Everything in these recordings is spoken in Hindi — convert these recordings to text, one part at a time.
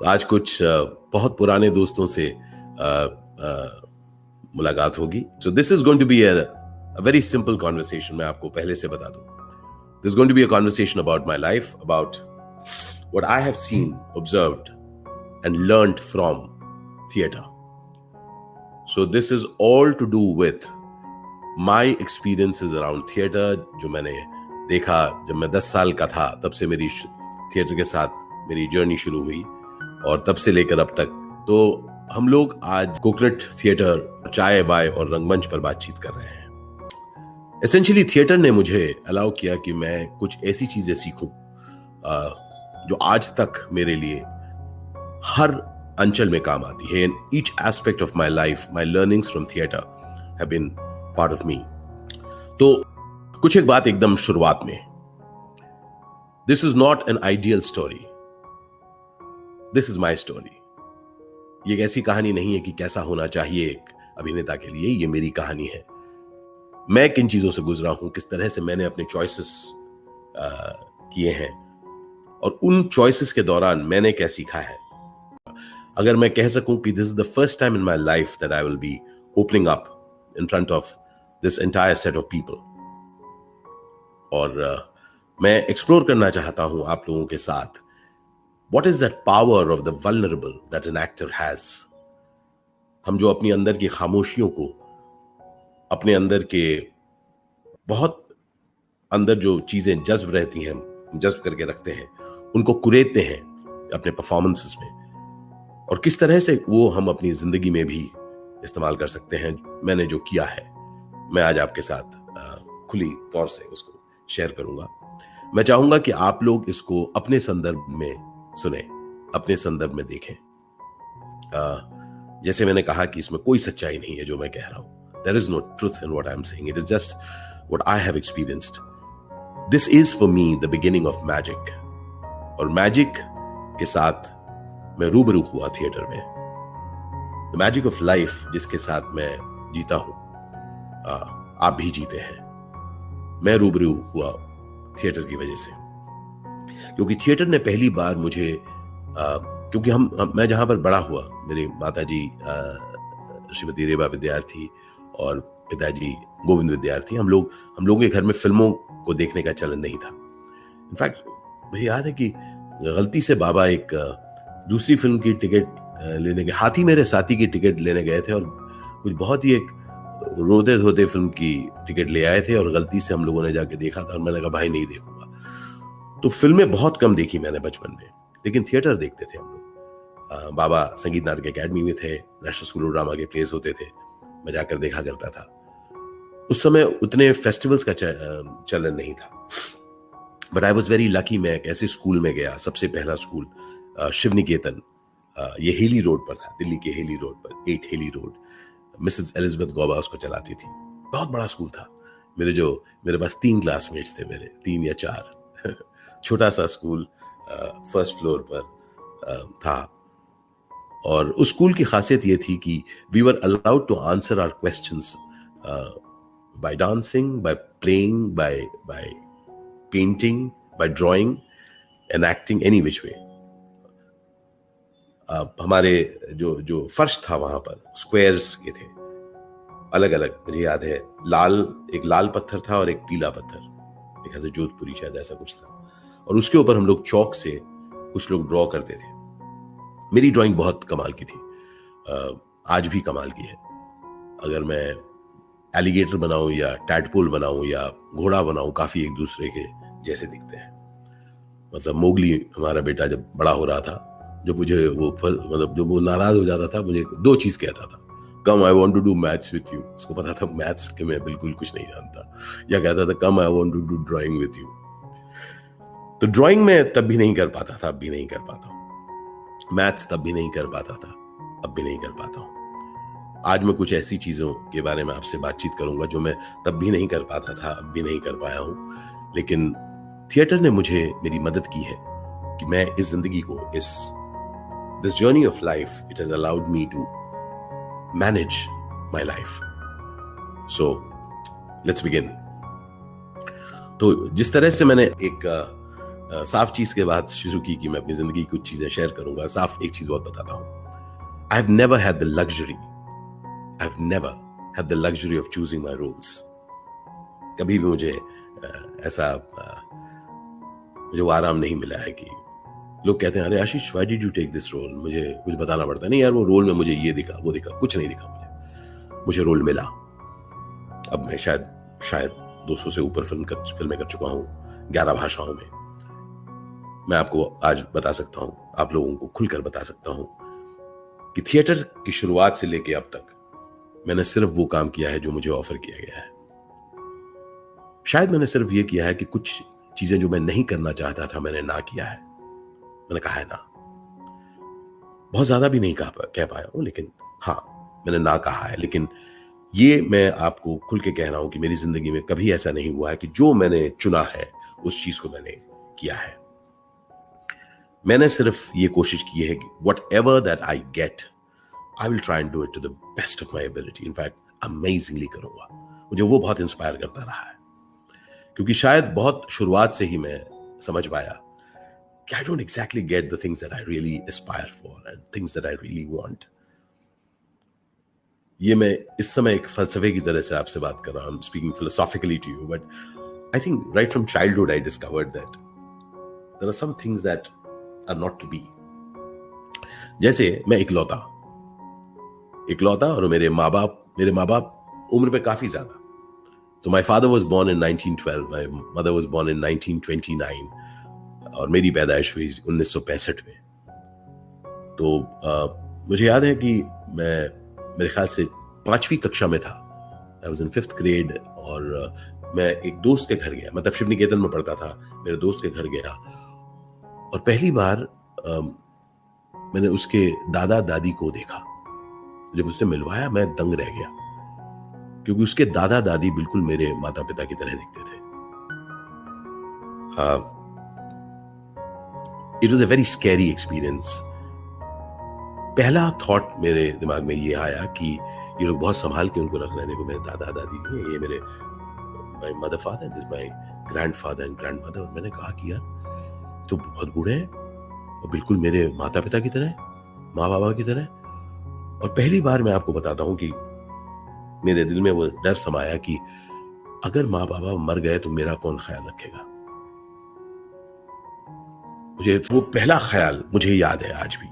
आज कुछ बहुत पुराने दोस्तों से मुलाकात होगी. So this is going to be a very simple conversation. मैं आपको पहले से बता दूं. This going to be a conversation about my life, about what I have seen, observed and learned from theatre. So this is all to do with my experiences around theatre, जो मैंने देखा जब मैं 10 साल का था. तब से मेरी थिएटर के साथ मेरी जर्नी शुरू हुई और तब से लेकर अब तक. तो हम लोग आज कोकोनट थिएटर, चाय बाय और रंगमंच पर बातचीत कर रहे हैं. एसेंशियली थिएटर ने मुझे अलाउ किया कि मैं कुछ ऐसी चीजें सीखूं जो आज तक मेरे लिए हर अंचल में काम आती है. In each aspect of my life, my learnings from theatre have been part of me. तो कुछ एक बात एकदम शुरुआत में. This is not an ideal story, this is my story. ये एक ऐसी कहानी नहीं है कि कैसा होना चाहिए एक अभिनेता के लिए. ये मेरी कहानी है. मैं किन चीजों से गुजरा हूं, किस तरह से मैंने अपने चॉइसेस किए हैं और उन चॉइसेस के दौरान मैंने क्या सीखा है. अगर मैं कह सकूं कि this is the first time in my life that I will be opening up in front of this entire set of people. और मैं एक्सप्लोर करना चाहता हूं आप लोगों के साथ what is that power of the vulnerable that an actor has. हम जो अपनी अंदर की खामोशियों को, अपने अंदर के बहुत अंदर जो चीजें जज्ब रहती हैं, जज्ब करके रखते हैं, उनको कुरेदते हैं अपने परफॉर्मेंसेस में, और किस तरह से वो हम अपनी जिंदगी में भी इस्तेमाल कर सकते हैं. मैंने जो किया है मैं आज आपके साथ खुली तौर से उसको शेयर करूंगा. मैं चाहूंगा कि आप लोग इसको अपने संदर्भ में सुने, अपने संदर्भ में देखें. जैसे मैंने कहा कि इसमें कोई सच्चाई नहीं है जो मैं कह रहा हूं. There is no truth in what I'm saying. It is just what I have experienced. This is for me the beginning of magic. और मैजिक के साथ मैं रूबरू हुआ थिएटर में. The magic of life जिसके साथ मैं जीता हूं, आप भी जीते हैं. मैं रूबरू हुआ थिएटर की वजह से, क्योंकि थिएटर ने पहली बार मुझे क्योंकि मैं जहां पर बड़ा हुआ, मेरी माताजी श्रीमती रेबा विद्यार्थी और पिताजी गोविंद विद्यार्थी, हम लोगों के घर में फिल्मों को देखने का चलन नहीं था. इनफैक्ट मुझे याद है कि गलती से बाबा एक दूसरी फिल्म की टिकट लेने गए, हाथी मेरे साथी की टिकट लेने गए थे, और कुछ बहुत ही एक रोते धोते फिल्म की टिकट ले आए थे, और गलती से हम लोगों ने जाके देखा था और मैंने कहा भाई नहीं देखूंगा. तो फिल्में बहुत कम देखी मैंने बचपन में, लेकिन थिएटर देखते थे हम लोग. बाबा संगीत नाटक अकेडमी में थे, नेशनल स्कूल ऑफ ड्रामा के प्लेस होते थे, मैं जाकर देखा करता था. उस समय उतने फेस्टिवल्स का चलन नहीं था, but I was very lucky. मैं एक ऐसे स्कूल में गया, सबसे पहला स्कूल शिव निकेतन, ये हेली रोड पर था, दिल्ली के हेली रोड पर, 8 Hailey Road. Mrs Elizabeth Gauba उसको चलाती थी. बहुत बड़ा स्कूल था. मेरे पास 3 क्लासमेट्स थे, मेरे 3 या 4. छोटा सा स्कूल फर्स्ट फ्लोर पर था. और उस स्कूल की खासियत ये थी कि we were allowed to answer our questions by dancing, by playing, by painting, by drawing and acting, any which way. हमारे जो फर्श था वहां पर स्क्वायर्स के थे, अलग अलग. मुझे याद है एक लाल पत्थर था और एक पीला पत्थर, एक ऐसे जोधपुरी शायद ऐसा कुछ था, और उसके ऊपर हम लोग चौक से कुछ लोग ड्रॉ करते थे. मेरी ड्राइंग बहुत कमाल की थी, आज भी कमाल की है. अगर मैं एलिगेटर बनाऊं या टैडपोल बनाऊं या घोड़ा बनाऊं, काफी एक दूसरे के जैसे दिखते हैं. मतलब मोगली हमारा बेटा जब बड़ा हो रहा था, जब मुझे जब वो नाराज हो जाता था, मुझे 2 चीज कहता था, come I want to do maths with you. उसको पता था मैथ्स के मैं बिल्कुल कुछ नहीं जानता. या कहता था come I want to do drawing with you. तो ड्राइंग में तब भी नहीं कर पाता था, अब भी नहीं कर पाता हूं. मैथ्स तब भी नहीं कर पाता था, अब भी नहीं कर पाता हूं. आज मैं कुछ ऐसी चीजों के बारे में आपसे बातचीत करूंगा जो मैं तब भी नहीं कर पाता था, अब भी नहीं कर पाया हूं. लेकिन थिएटर ने मुझे मेरी मदद की है कि मैं इस जिंदगी को, this journey of life, it has allowed me to manage my life. So let's begin. तो जिस तरह से मैंने एक साफ चीज के बाद शुरू की कि मैं अपनी जिंदगी की कुछ चीजें शेयर करूंगा। साफ एक चीज बहुत बताता हूं, I have never had the luxury, I have never had the luxury of choosing my roles. कभी भी मुझे ऐसा मुझे वो आराम नहीं मिला है कि लोग कहते हैं अरे Ashish why did you take this role, मुझे कुछ बताना पड़ता है। नहीं यार, वो रोल में मुझे ये दिखा वो दिखा, कुछ नहीं दिखा मुझे रोल मिला। अब मैं शायद 200 से ऊपर फिल्में कर चुका हूं 11 भाषाओं में। मैं आपको आज बता सकता हूं, आप लोगों को खुलकर बता सकता हूं कि थिएटर की शुरुआत से लेके अब तक मैंने सिर्फ वो काम किया है जो मुझे ऑफर किया गया है। शायद मैंने सिर्फ ये किया है कि कुछ चीजें जो मैं नहीं करना चाहता था मैंने ना किया है, मैंने कहा है ना। बहुत ज्यादा भी नहीं कह पाया हूं, लेकिन हाँ मैंने ना कहा है। लेकिन ये मैं आपको खुल के कह रहा हूं कि मेरी जिंदगी में कभी ऐसा नहीं हुआ है कि जो मैंने चुना है उस चीज को मैंने किया है। मैंने सिर्फ ये कोशिश की है कि whatever that I get I will try and do it to the best of my ability. In fact amazingly करूंगा। मुझे वो बहुत इंस्पायर करता रहा है, क्योंकि शायद बहुत शुरुआत से ही मैं समझ पाया कि I don't exactly get the things that I really Aspire for and things that I really want. ये मैं इस समय एक फलसफे की तरह से आपसे बात कर रहा हूं, speaking philosophically to you, but I think right from childhood I discovered that there are some things that are not to be. जैसे मैं इकलौता, और मेरे माँ बाप उम्र पे काफी ज्यादा। तो my father was born in 1912, my mother was born in 1929 और मेरी पैदाइश हुई 1965 में। तो मुझे याद है कि मैं मेरे ख्याल से 5वीं कक्षा में था, I was in 5th grade, और मैं एक दोस्त के घर गया, मतलब शिव निकेतन में पढ़ता था, मेरे दोस्त के घर गया और पहली बार मैंने उसके दादा दादी को देखा। जब उसने मिलवाया मैं दंग रह गया, क्योंकि उसके दादा दादी बिल्कुल मेरे माता पिता की तरह दिखते थे। It was a very scary experience. पहला थॉट मेरे दिमाग में ये आया कि ये लोग बहुत संभाल के उनको रख रहे हैं। देखो मेरे दादा दादी हैं, ये मेरे my mother father, this my grandfather and grandmother. और मैंने कहा कि यार तो बहुत बूढ़े हैं और बिल्कुल मेरे माता पिता की तरह, माँ बाबा की तरह। और पहली बार मैं आपको बताता हूं कि मेरे दिल में वो डर समाया कि अगर माँ बाबा मर गए तो मेरा कौन ख्याल रखेगा। मुझे वो पहला ख्याल मुझे याद है आज भी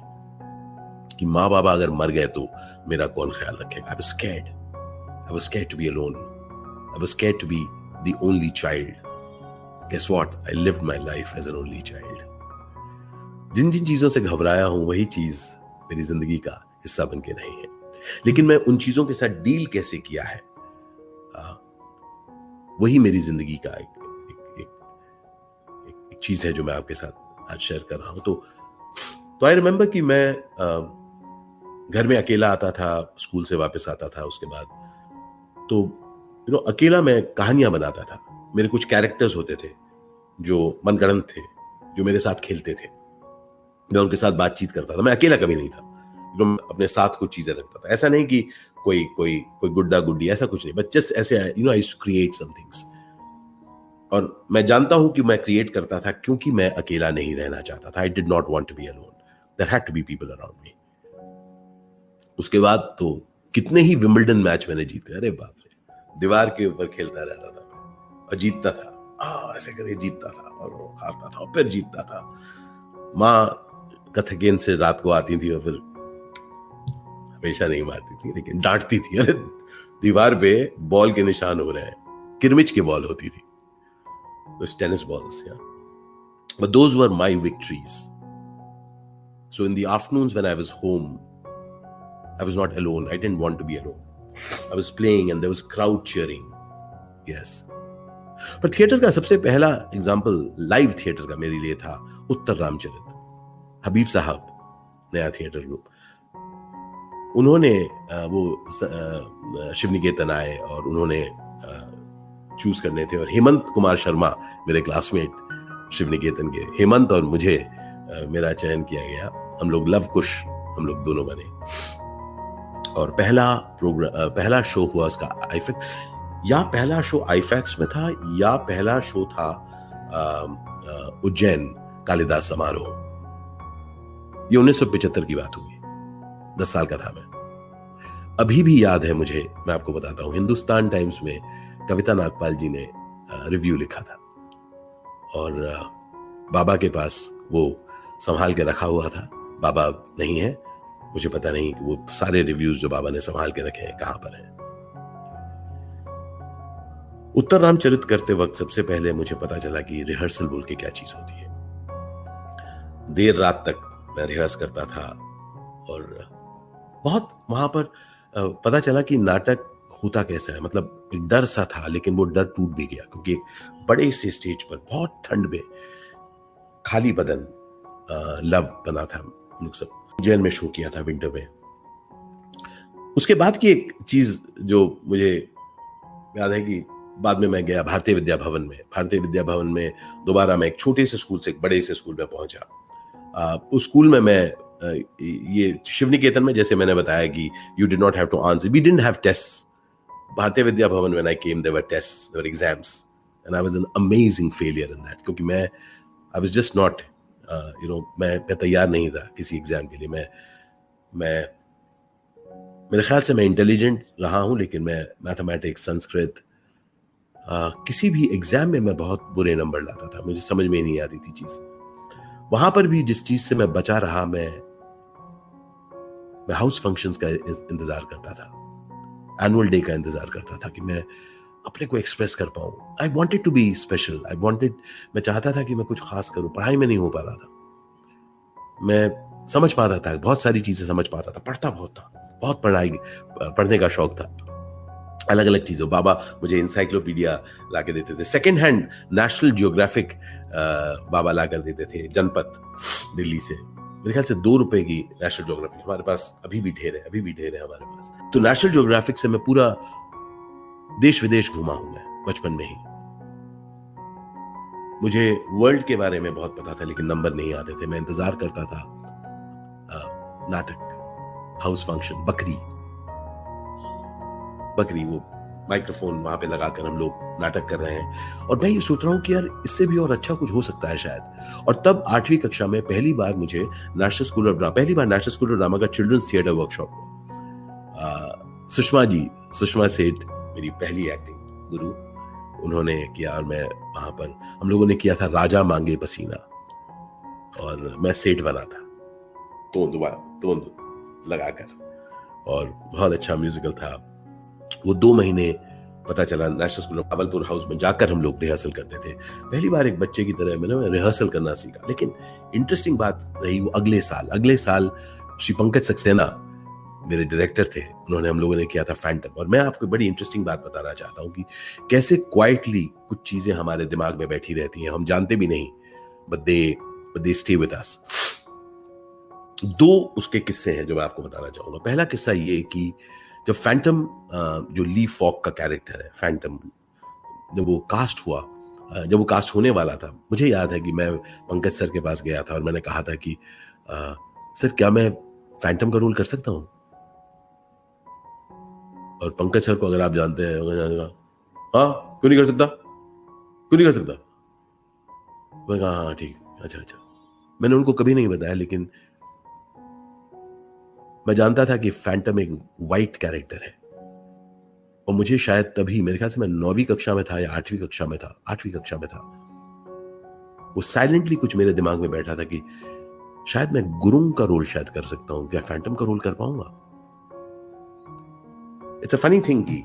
कि माँ बाबा अगर मर गए तो मेरा कौन ख्याल रखेगा। I was scared. I was scared to be alone. I was scared to be the only child. Guess what? I lived my life as an only child. जिन जिन चीजों से घबराया हूं वही चीज मेरी जिंदगी का हिस्सा बन के रही है। लेकिन मैं उन चीजों के साथ डील कैसे किया है, वही मेरी जिंदगी का एक चीज है जो मैं आपके साथ आज शेयर कर रहा हूं। तो आई रिमेंबर कि मैं घर में अकेला आता था, स्कूल से वापस आता था उसके बाद, तो अकेला मैं कहानियां बनाता था। मेरे कुछ कैरेक्टर्स होते थे जो मनगढ़ंत थे, जो मेरे साथ खेलते थे, मैं उनके साथ बातचीत करता था। मैं अकेला कभी नहीं था, अपने साथ कुछ चीजें रखता था। ऐसा नहीं कि कोई गुड्डा गुड्डी, ऐसा कुछ नहीं, बट जस्ट ऐसे I used to create some things. और मैं जानता हूं कि मैं क्रिएट करता था क्योंकि मैं अकेला नहीं रहना चाहता था। I did not want to be alone, there had to be people around me. उसके बाद तो कितने ही विंबलडन मैच मैंने जीते, अरे बाप रे, दीवार के ऊपर खेलता रहता था मैं और जीतता था, ऐसे करके जीतता था और हारता था और फिर जीतता था। माँ कथक गेंद से रात को आती थी और फिर हमेशा नहीं मारती थी लेकिन डांटती थी, अरे दीवार पे बॉल के निशान हो रहे हैं। किरमिच की बॉल होती थी, tennis balls, but those were my victories. So in the afternoons when I was home, I was not alone. I didn't want to be alone. I was playing and there was crowd cheering. Yes. पर थिएटर का सबसे पहला एग्जाम्पल लाइव थिएटर का मेरे लिए था उत्तर रामचरित। हबीब साहब, नया थिएटर ग्रुप, उन्होंने वो शिव निकेतन आए और उन्होंने चूज करने थे, और हेमंत कुमार शर्मा मेरे क्लासमेट शिव निकेतन के, हेमंत और मुझे मेरा चयन किया गया। हम लोग लव कुश, हम लोग दोनों बने। और पहला शो हुआ उसका आईफैक्स, या पहला शो आईफैक्स में था या पहला शो था उज्जैन कालिदास समारोह, ये 1975 की बात होगी, 10 साल का था मैं। अभी भी याद है मुझे, मैं आपको बताता हूं, हिंदुस्तान टाइम्स में कविता नागपाल जी ने रिव्यू लिखा था और बाबा के पास वो संभाल के रखा हुआ था। बाबा नहीं है, मुझे पता नहीं कि वो सारे रिव्यूज जो बाबा ने संभाल के रखे हैं कहां पर हैं। उत्तर रामचरित करते वक्त सबसे पहले मुझे पता चला कि रिहर्सल बोल के क्या चीज होती है। देर रात तक मैं रिहर्स करता था और बहुत वहां पर पता चला कि नाटक होता कैसा है। मतलब एक डर सा था, लेकिन वो डर टूट भी गया, क्योंकि एक बड़े से स्टेज पर बहुत ठंड में खाली बदन लव बना था। हम लोग सब उज्जैन में शो किया था विंटर में। उसके बाद की एक चीज जो मुझे याद है कि बाद में मैं गया भारतीय विद्या भवन में। भारतीय विद्या भवन में दोबारा मैं एक छोटे से स्कूल से एक बड़े से स्कूल में पहुंचा। उस स्कूल में मैं ये शिव निकेतन में, जैसे मैंने बताया कि you did not have to answer, we didn't have tests. Bharatiya Vidya Bhavan when I came there were tests, there were exams, and I was an amazing failure in that, क्योंकि मैं आई वाज जस्ट नॉट मैं तैयार नहीं था किसी एग्जाम के लिए। मैं मेरे ख्याल से मैं इंटेलिजेंट रहा हूं, लेकिन मैं मैथमेटिक्स, संस्कृत, किसी भी एग्जाम में मैं बहुत बुरे नंबर लाता था। मुझे समझ में नहीं आती थी चीज। वहां पर भी जिस चीज से मैं बचा रहा, मैं हाउस फंक्शंस का इंतजार करता था, एनुअल डे का इंतजार करता था कि मैं अपने को एक्सप्रेस कर पाऊं। I wanted to be special, मैं चाहता था कि मैं कुछ खास करूं। पढ़ाई में नहीं हो पा रहा था। मैं समझ पाता था, बहुत सारी चीजें समझ पाता था, पढ़ता बहुत था, बहुत पढ़ने का शौक था, अलग अलग चीजों। बाबा मुझे इंसाइक्लोपीडिया ला के देते थे, सेकेंड हैंड नेशनल जियोग्राफिक बाबा ला कर देते थे जनपद दिल्ली से। मेरे ख्याल से 2 रुपए की नेशनल ज्योग्राफिक हमारे पास अभी भी ढेर है हमारे पास। तो नेशनल ज्योग्राफिक से मैं पूरा देश विदेश घूमा हूं मैं बचपन में ही। मुझे वर्ल्ड के बारे में बहुत पता था, लेकिन नंबर नहीं आते थे। मैं इंतजार करता था नाटक, हाउस फंक्शन, बकरी वो माइक्रोफोन वहां पे लगाकर हम लोग नाटक कर रहे हैं, और मैं ये सोच रहा हूं कि यार इससे भी और अच्छा कुछ हो सकता है शायद। और तब 8वीं कक्षा में पहली बार नेशनल स्कूल ऑफ ड्रामा का चिल्ड्रंस थिएटर वर्कशॉप हुआ। सुषमा सेठ मेरी पहली एक्टिंग गुरु, उन्होंने किया, और मैं वहां पर हम लोगों ने किया था राजा मांगे पसीना, और मैं सेठ बना था तोंद लगाकर, और बहुत अच्छा म्यूजिकल था वो। 2 महीने पता चला national school of Bahawalpur house में जाकर हम लोग रिहर्सल करते थे। पहली बार एक बच्चे की तरह मैंने रिहर्सल करना सीखा। लेकिन इंटरेस्टिंग बात रही वो अगले साल श्री पंकज सक्सेना मेरे डायरेक्टर थे, उन्होंने हम लोगों ने किया था फैंटम। और मैं आपको बड़ी इंटरेस्टिंग बात बताना चाहता हूं कि कैसे क्वाइटली कुछ चीजें हमारे दिमाग में बैठी रहती हैं, हम जानते भी नहीं, but they stay with us. 2 उसके किस्से हैं जो मैं आपको बताना चाहूंगा। पहला किस्सा ये कि जब फैंटम, जो ली फॉक का कैरेक्टर है फैंटम, जब वो कास्ट होने वाला था, मुझे याद है कि मैं पंकज सर के पास गया था और मैंने कहा था कि सर क्या मैं फैंटम का रोल कर सकता हूं? और पंकज सर को अगर आप जानते हैं, हाँ क्यों नहीं कर सकता, मैंने कहा हाँ ठीक, अच्छा। मैंने उनको कभी नहीं बताया, लेकिन मैं जानता था कि फैंटम एक वाइट कैरेक्टर है। और मुझे शायद तभी, मेरे ख्याल से मैं 9वीं कक्षा में था या 8वीं कक्षा में था, वो साइलेंटली कुछ मेरे दिमाग में बैठा था कि शायद मैं गुरुंग का रोल शायद कर सकता हूं, क्या फैंटम का रोल कर पाऊंगा? इट्स अ फनी थिंग कि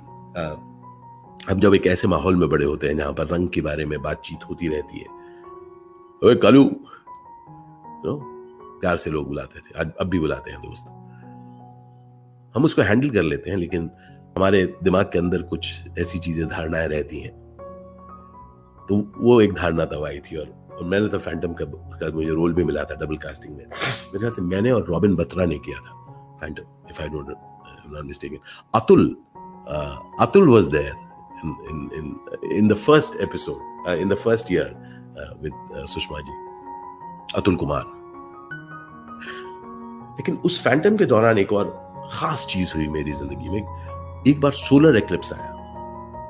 हम जब एक ऐसे माहौल में बड़े होते हैं जहां पर रंग के बारे में बातचीत होती रहती है, ओए कालू, प्यार से लोग बुलाते थे, अब भी बुलाते हैं दोस्त, हम उसको हैंडल कर लेते हैं, लेकिन हमारे दिमाग के अंदर कुछ ऐसी चीजें, धारणाएं रहती हैं। तो वो एक धारणा तब आई थी, और मैंने तो फैंटम का मुझे रोल भी मिला था डबल कास्टिंग में। मेरे ख्याल से मैंने और रॉबिन बत्रा ने किया था Phantom, if I don't not mistaken. Atul was there in the first episode, in the first year with Sushma ji, Atul Kumar. लेकिन उस फैंटम के दौरान एक और खास चीज हुई मेरी जिंदगी में। एक बार सोलर एक्लिप्स आया,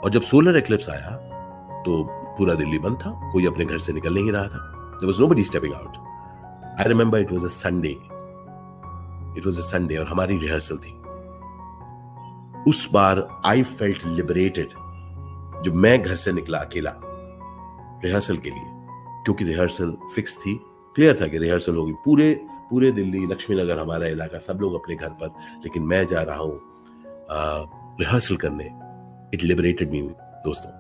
और जब सोलर एक्लिप्स आया तो पूरा दिल्ली बंद था, कोई अपने घर से निकल नहीं रहा था. There was nobody stepping out. I remember it was a Sunday. It was a Sunday और हमारी रिहर्सल थी. उस बार I felt liberated जब मैं घर से निकला अकेला रिहर्सल के लिए, क्योंकि रिहर्सल फिक्स थी. क्लियर था कि रिहर्सल होगी. पूरे दिल्ली, लक्ष्मी नगर, हमारा इलाका, सब लोग अपने घर पर, लेकिन मैं जा रहा हूं रिहर्सल करने. इट लिबरेटेड मी दोस्तों.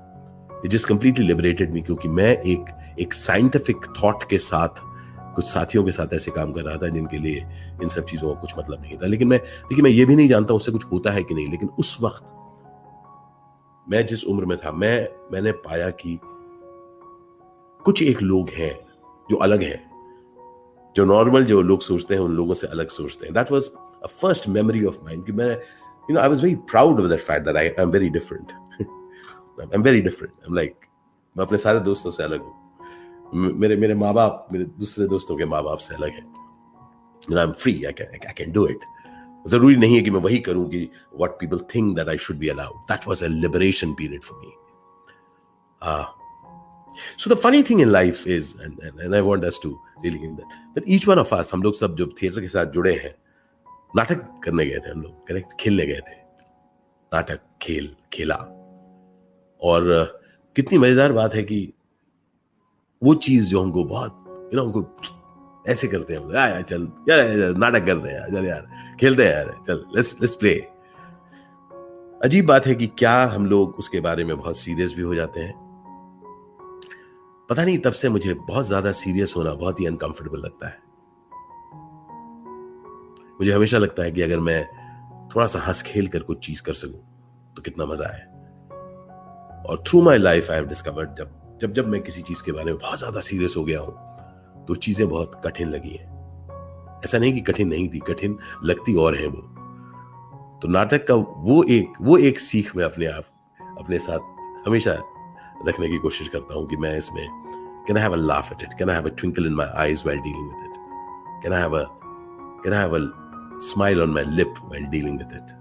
इट जस्ट कंप्लीटली लिबरेटेड मी, क्योंकि मैं एक साइंटिफिक थॉट के साथ कुछ साथियों के साथ ऐसे काम कर रहा था जिनके लिए इन सब चीजों का कुछ मतलब नहीं था. लेकिन मैं ये भी नहीं जानता उससे कुछ होता है कि नहीं, लेकिन उस वक्त मैं जिस उम्र में था, मैंने पाया कि कुछ एक लोग हैं जो अलग हैं, जो नॉर्मल जो लोग सोचते हैं उन लोगों से अलग सोचते हैं. That was a first memory of mine कि मैं, I was very proud of that fact that I am very different. I am very different. I am like, मैं अपने सारे दोस्तों से अलग हूं. मेरे माँ बाप मेरे दूसरे दोस्तों के माँ बाप से अलग है. I am free. I can do it. जरूरी नहीं है कि मैं वही करूं कि what people think that I should be allowed. That was a liberation period for me. So the funny thing in life is, and I want us to really get that each one of us, हम लोग सब जो थिएटर के साथ जुड़े हैं, नाटक करने गए थे हम लोग, करेक्ट, खेलने गए थे. नाटक खेला. और कितनी मजेदार बात है कि वो चीज जो हमको बहुत हमको ऐसे करते हैं, यार चल यार नाटक करते हैं, चल यार खेलते हैं, यार चल लेट्स प्ले. अजीब बात है कि क्या हम लोग उसके बारे में बहुत सीरियस भी हो जाते हैं. पता नहीं, तब से मुझे बहुत ज्यादा सीरियस होना बहुत ही अनकंफर्टेबल लगता है. मुझे हमेशा लगता है कि अगर मैं थोड़ा सा हंस खेल कर कुछ चीज कर सकूं तो कितना मजा है. और through my life I have discovered, जब मैं किसी चीज के बारे में बहुत ज्यादा सीरियस हो गया हूं तो चीजें बहुत कठिन लगी हैं. ऐसा नहीं कि कठिन नहीं थी, कठिन लगती और है वो. तो नाटक का वो एक सीख मैं अपने साथ हमेशा रखने की कोशिश करता हूं कि मैं इसमें, can I have a laugh at it? Can I have a twinkle in my eyes while dealing with it? Can I have a smile on my lip while dealing with it?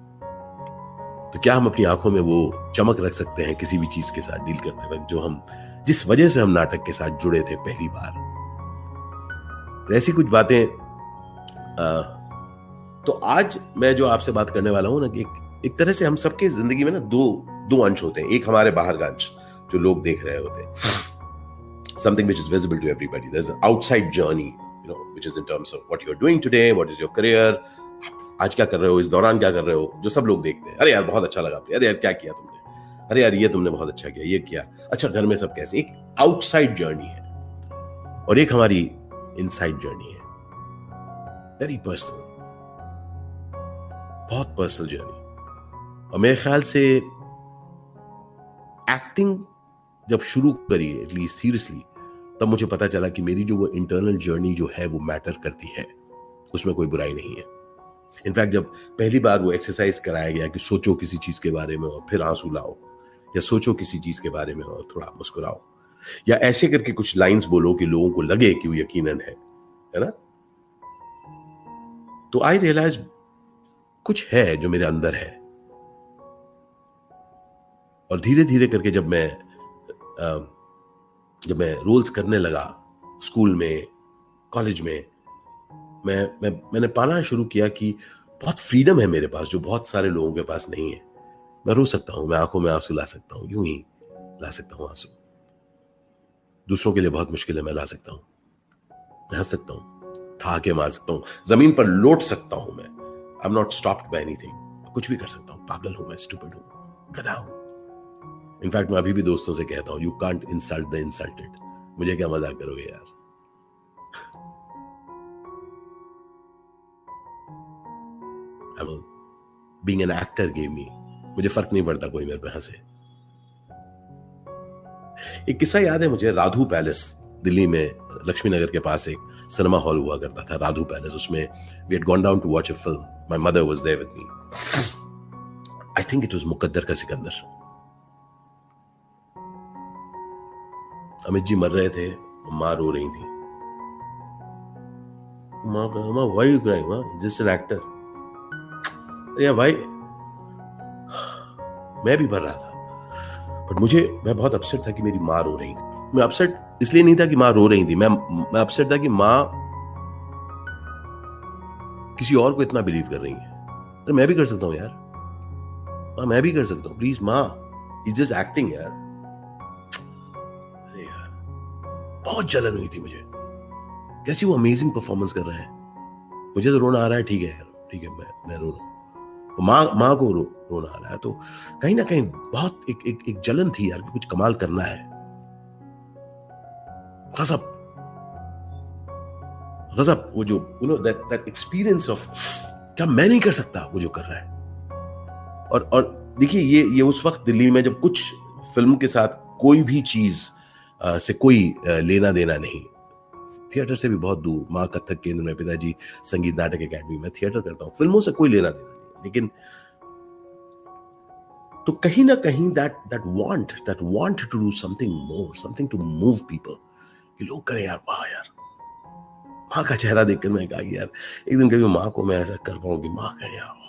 तो क्या हम अपनी आंखों में वो चमक रख सकते हैं किसी भी चीज के साथ डील करते वक्त, जिस वजह से हम नाटक के साथ जुड़े थे पहली बार. तो ऐसी कुछ बातें. तो आज मैं जो आपसे बात करने वाला हूं ना, कि एक तरह से हम सबके जिंदगी में ना दो अंश होते हैं. एक हमारे बाहर का अंश जो लोग देख रहे होते हैं, something which is visible to everybody. There's an outside journey, which is in terms of what you're doing today, what is your career, आज क्या कर रहे हो, इस दौरान क्या कर रहे हो, जो सब लोग देखते हैं. अरे यार बहुत अच्छा लगा, अरे यार क्या किया तुमने, अरे यार ये तुमने बहुत अच्छा किया, ये किया, अच्छा घर में सब कैसे. एक आउटसाइड जर्नी है और एक हमारी इनसाइड जर्नी है, वेरी पर्सनल, बहुत पर्सनल जर्नी. और मेरे ख्याल से एक्टिंग जब शुरू करी, एटलीस्ट सीरियसली, तब मुझे पता चला कि मेरी जो वो इंटरनल जर्नी जो है वो मैटर करती है. उसमें कोई बुराई नहीं है. इनफैक्ट जब पहली बार वो एक्सरसाइज कराया गया कि सोचो किसी चीज के बारे में और फिर आंसू लाओ, या सोचो किसी चीज के बारे में और थोड़ा मुस्कुराओ, या ऐसे करके कुछ लाइंस बोलो कि लोगों को लगे कि वो यकीनन है ना, तो आई रियलाइज कुछ है जो मेरे अंदर है. और धीरे धीरे करके जब मैं रोल्स करने लगा स्कूल में, कॉलेज में, मैंने पाना शुरू किया कि बहुत फ्रीडम है मेरे पास जो बहुत सारे लोगों के पास नहीं है. मैं रो सकता हूं, मैं आंखों में आंसू ला सकता हूं, यूं ही ला सकता हूं आंसू. दूसरों के लिए बहुत मुश्किल है, मैं ला सकता हूं. मैं हंस सकता हूं, ठहाके मार सकता हूं, जमीन पर लौट सकता हूं. मैं I am not stopped bye anything. कुछ भी कर सकता हूं. पागल हूं मैं, स्टूपिड हूं, गधा हूं. इनफैक्ट मैं अभी भी दोस्तों से कहता हूं, you can't insult the insulted. मुझे क्या मजाक करोगे यार. Being an actor gave me, मुझे फर्क नहीं पड़ता कोई मेरे पे हंसे. एक किस्सा याद है मुझे, राधू पैलेस दिल्ली में लक्ष्मी नगर के पास एक सिनेमा हॉल हुआ करता था, राधू पैलेस. उसमें we had gone down to watch a film. My mother was there with me. I think it was Muqaddar ka Sikandar. Amit ji मर रहे थे, मां रो रही थी. मां व्हाई यू क्राइंग, मां जस्ट एन एक्टर. अरे भाई मैं भी भर रहा था, बट मैं बहुत अपसेट था कि मेरी माँ रो रही थी। मैं अपसेट इसलिए नहीं था कि माँ रो रही थी, मैं अपसेट था कि माँ किसी और को इतना बिलीव कर रही है। अरे मैं भी कर सकता हूँ यार, माँ मैं भी कर सकता हूँ, प्लीज माँ, इज जस्ट एक्टिंग यार। अरे यार बहुत जलन हुई थी मुझे, कैसी वो अमेजिंग परफॉर्मेंस कर रहे हैं, मुझे तो रोना आ रहा है, ठीक है यार, ठीक है, मैं रो रहा हूँ, तो माँ को रोना आ रहा है, तो कहीं ना कहीं बहुत एक जलन थी यार कि कुछ कमाल करना है। गजब गजब, वो जो दैट एक्सपीरियंस ऑफ क्या मैं नहीं कर सकता वो जो कर रहा है। और देखिए ये उस वक्त दिल्ली में जब कुछ फिल्म के साथ कोई भी चीज से कोई लेना देना नहीं, थिएटर से भी बहुत दूर, माँ कथक केंद्र में, पिताजी संगीत नाटक एकेडमी में थिएटर करता हूँ, फिल्मों से कोई लेना देना नहीं, लेकिन तो कहीं ना कहीं that want to do something more, something to move people, कि लोग करें यार, वाह यार, माँ का चेहरा देखकर मैं कहा कि यार एक दिन कभी माँ को मैं ऐसा कर पाऊं कि माँ कहे यार।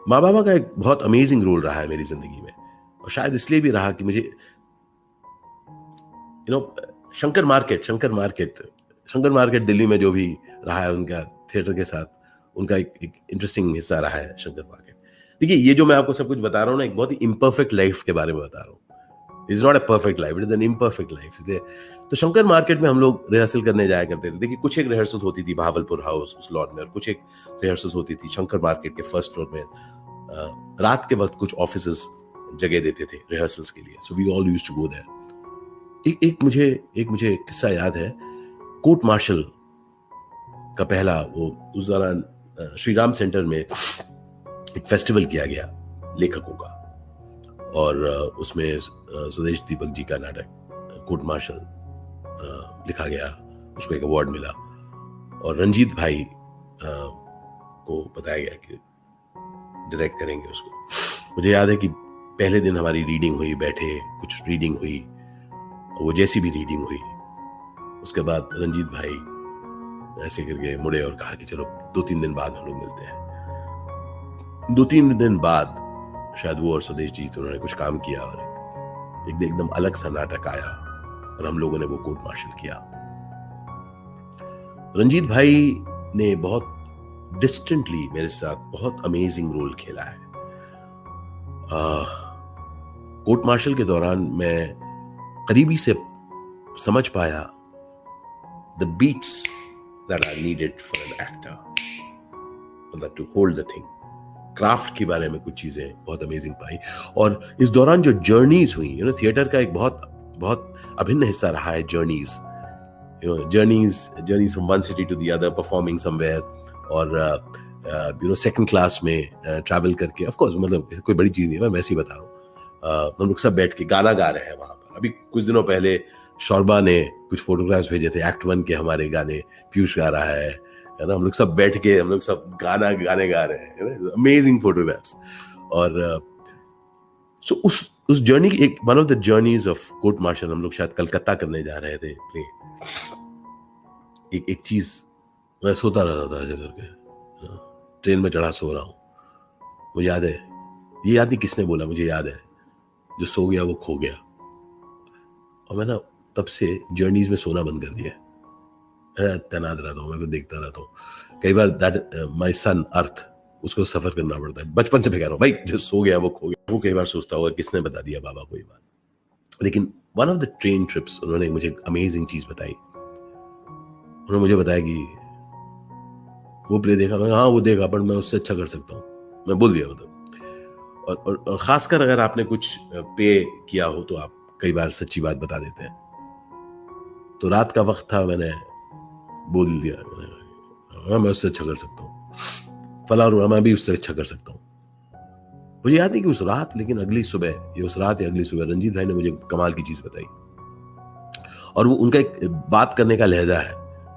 माँ बाबा का एक बहुत अमेजिंग रोल रहा है मेरी जिंदगी में, और शायद इसलिए भी रहा कि मुझे शंकर मार्केट दिल्ली में जो भी रहा है उनका थिएटर के साथ, उनका एक इंटरेस्टिंग हिस्सा रहा है शंकर मार्केट। देखिए ये जो मैं आपको सब कुछ बता रहा हूँ ना, एक बहुत ही इम्परफेक्ट लाइफ के बारे में बता रहा हूँ। Is not a perfect life, it is an imperfect life. इसलिए तो शंकर मार्केट में हम लोग रिहर्सल करने जाया करते थे। देखिए कुछ एक रिहर्सल होती थी भावलपुर हाउस उस लॉन में, और कुछ एक रिहर्सल होती थी शंकर मार्केट के फर्स्ट फ्लोर में। रात के वक्त कुछ ऑफिसेस जगह देते थे रिहर्सल्स के लिए, so we all used to go there. एक मुझे किस्सा याद है, कोर्ट मार्शल का पहला वो उस दौरान श्री राम सेंटर में एक फेस्टिवल किया गया लेखकों का, और उसमें सुदेश दीपक जी का नाटक कोर्ट मार्शल लिखा गया, उसको एक अवार्ड मिला, और रंजीत भाई को बताया गया कि डायरेक्ट करेंगे उसको। मुझे याद है कि पहले दिन हमारी रीडिंग हुई, बैठे कुछ रीडिंग हुई, और वो जैसी भी रीडिंग हुई उसके बाद रंजीत भाई ऐसे करके मुड़े और कहा कि चलो 2-3 दिन बाद हम लोग मिलते हैं। 2-3 दिन बाद शायद वो और स्वदेश जी तो उन्होंने कुछ काम किया, और एकदम अलग सा नाटक आया, और हम लोगों ने वो कोर्ट मार्शल किया। रंजीत भाई ने बहुत डिस्टेंटली मेरे साथ बहुत अमेजिंग रोल खेला है। कोर्ट मार्शल के दौरान मैं करीबी से समझ पाया the beats that are needed for an actor, मतलब to hold the thing, craft के बारे में कुछ चीजें बहुत अमेजिंग पाई। और इस दौरान जो जर्नीज हुई, थिएटर का एक बहुत बहुत अभिन्न हिस्सा रहा है journeys, journeys from one city to the other, performing somewhere, और सेकंड क्लास में ट्रैवल करके, ऑफ कोर्स मतलब कोई बड़ी चीज नहीं है, मैं वैसे ही बता रहा हूँ। हम लोग सब बैठ के गाना गा रहे हैं वहां पर। अभी कुछ दिनों पहले शोरबा ने कुछ फोटोग्राफ्स भेजे थे, एक्ट 1 के हमारे गाने पीयूष गा रहा है ना, हम लोग सब बैठ के हम लोग सब गाने गा रहे हैं, अमेजिंग फोटोग्राफ्स। और सो उस जर्नी की एक one of the journeys of Court Martial, हम लोग शायद कलकत्ता करने जा रहे थे प्ले। एक चीज, मैं सोता रहता था ऐसे करके, ट्रेन में चढ़ा सो रहा हूँ, मुझे याद है, ये याद नहीं किसने बोला, मुझे याद है, जो सो गया वो खो गया। और मैं ना तब से जर्नीज में सोना बंद कर दिया, तैनात रहता हूँ, मैं को देखता रहता हूँ। कई बार दैट माय सन अर्थ, उसको सफर करना पड़ता है, बचपन से मैं कह रहा हूँ भाई, जो सो गया वो खो गया। वो कई बार सोचता होगा किसने बता दिया बाबा को ये बात। लेकिन one of the train trips उन्होंने मुझे अमेजिंग चीज बताई। उन्होंने मुझे बताया कि वो प्ले देखा, मैं हाँ वो देखा, पर मैं उससे अच्छा कर सकता हूँ, मैं बोल दिया मतलब। और खासकर अगर आपने कुछ पे किया हो तो आप कई बार सच्ची बात बता देते हैं। तो रात का वक्त था, मैंने बोल दिया, हाँ मैं उससे अच्छा कर सकता हूँ, फलां मैं भी उससे अच्छा कर सकता हूँ। मुझे याद नहीं कि उस रात, लेकिन अगली सुबह, ये उस रात या अगली सुबह रंजीत भाई ने मुझे कमाल की चीज बताई। और वो उनका एक बात करने का लहजा है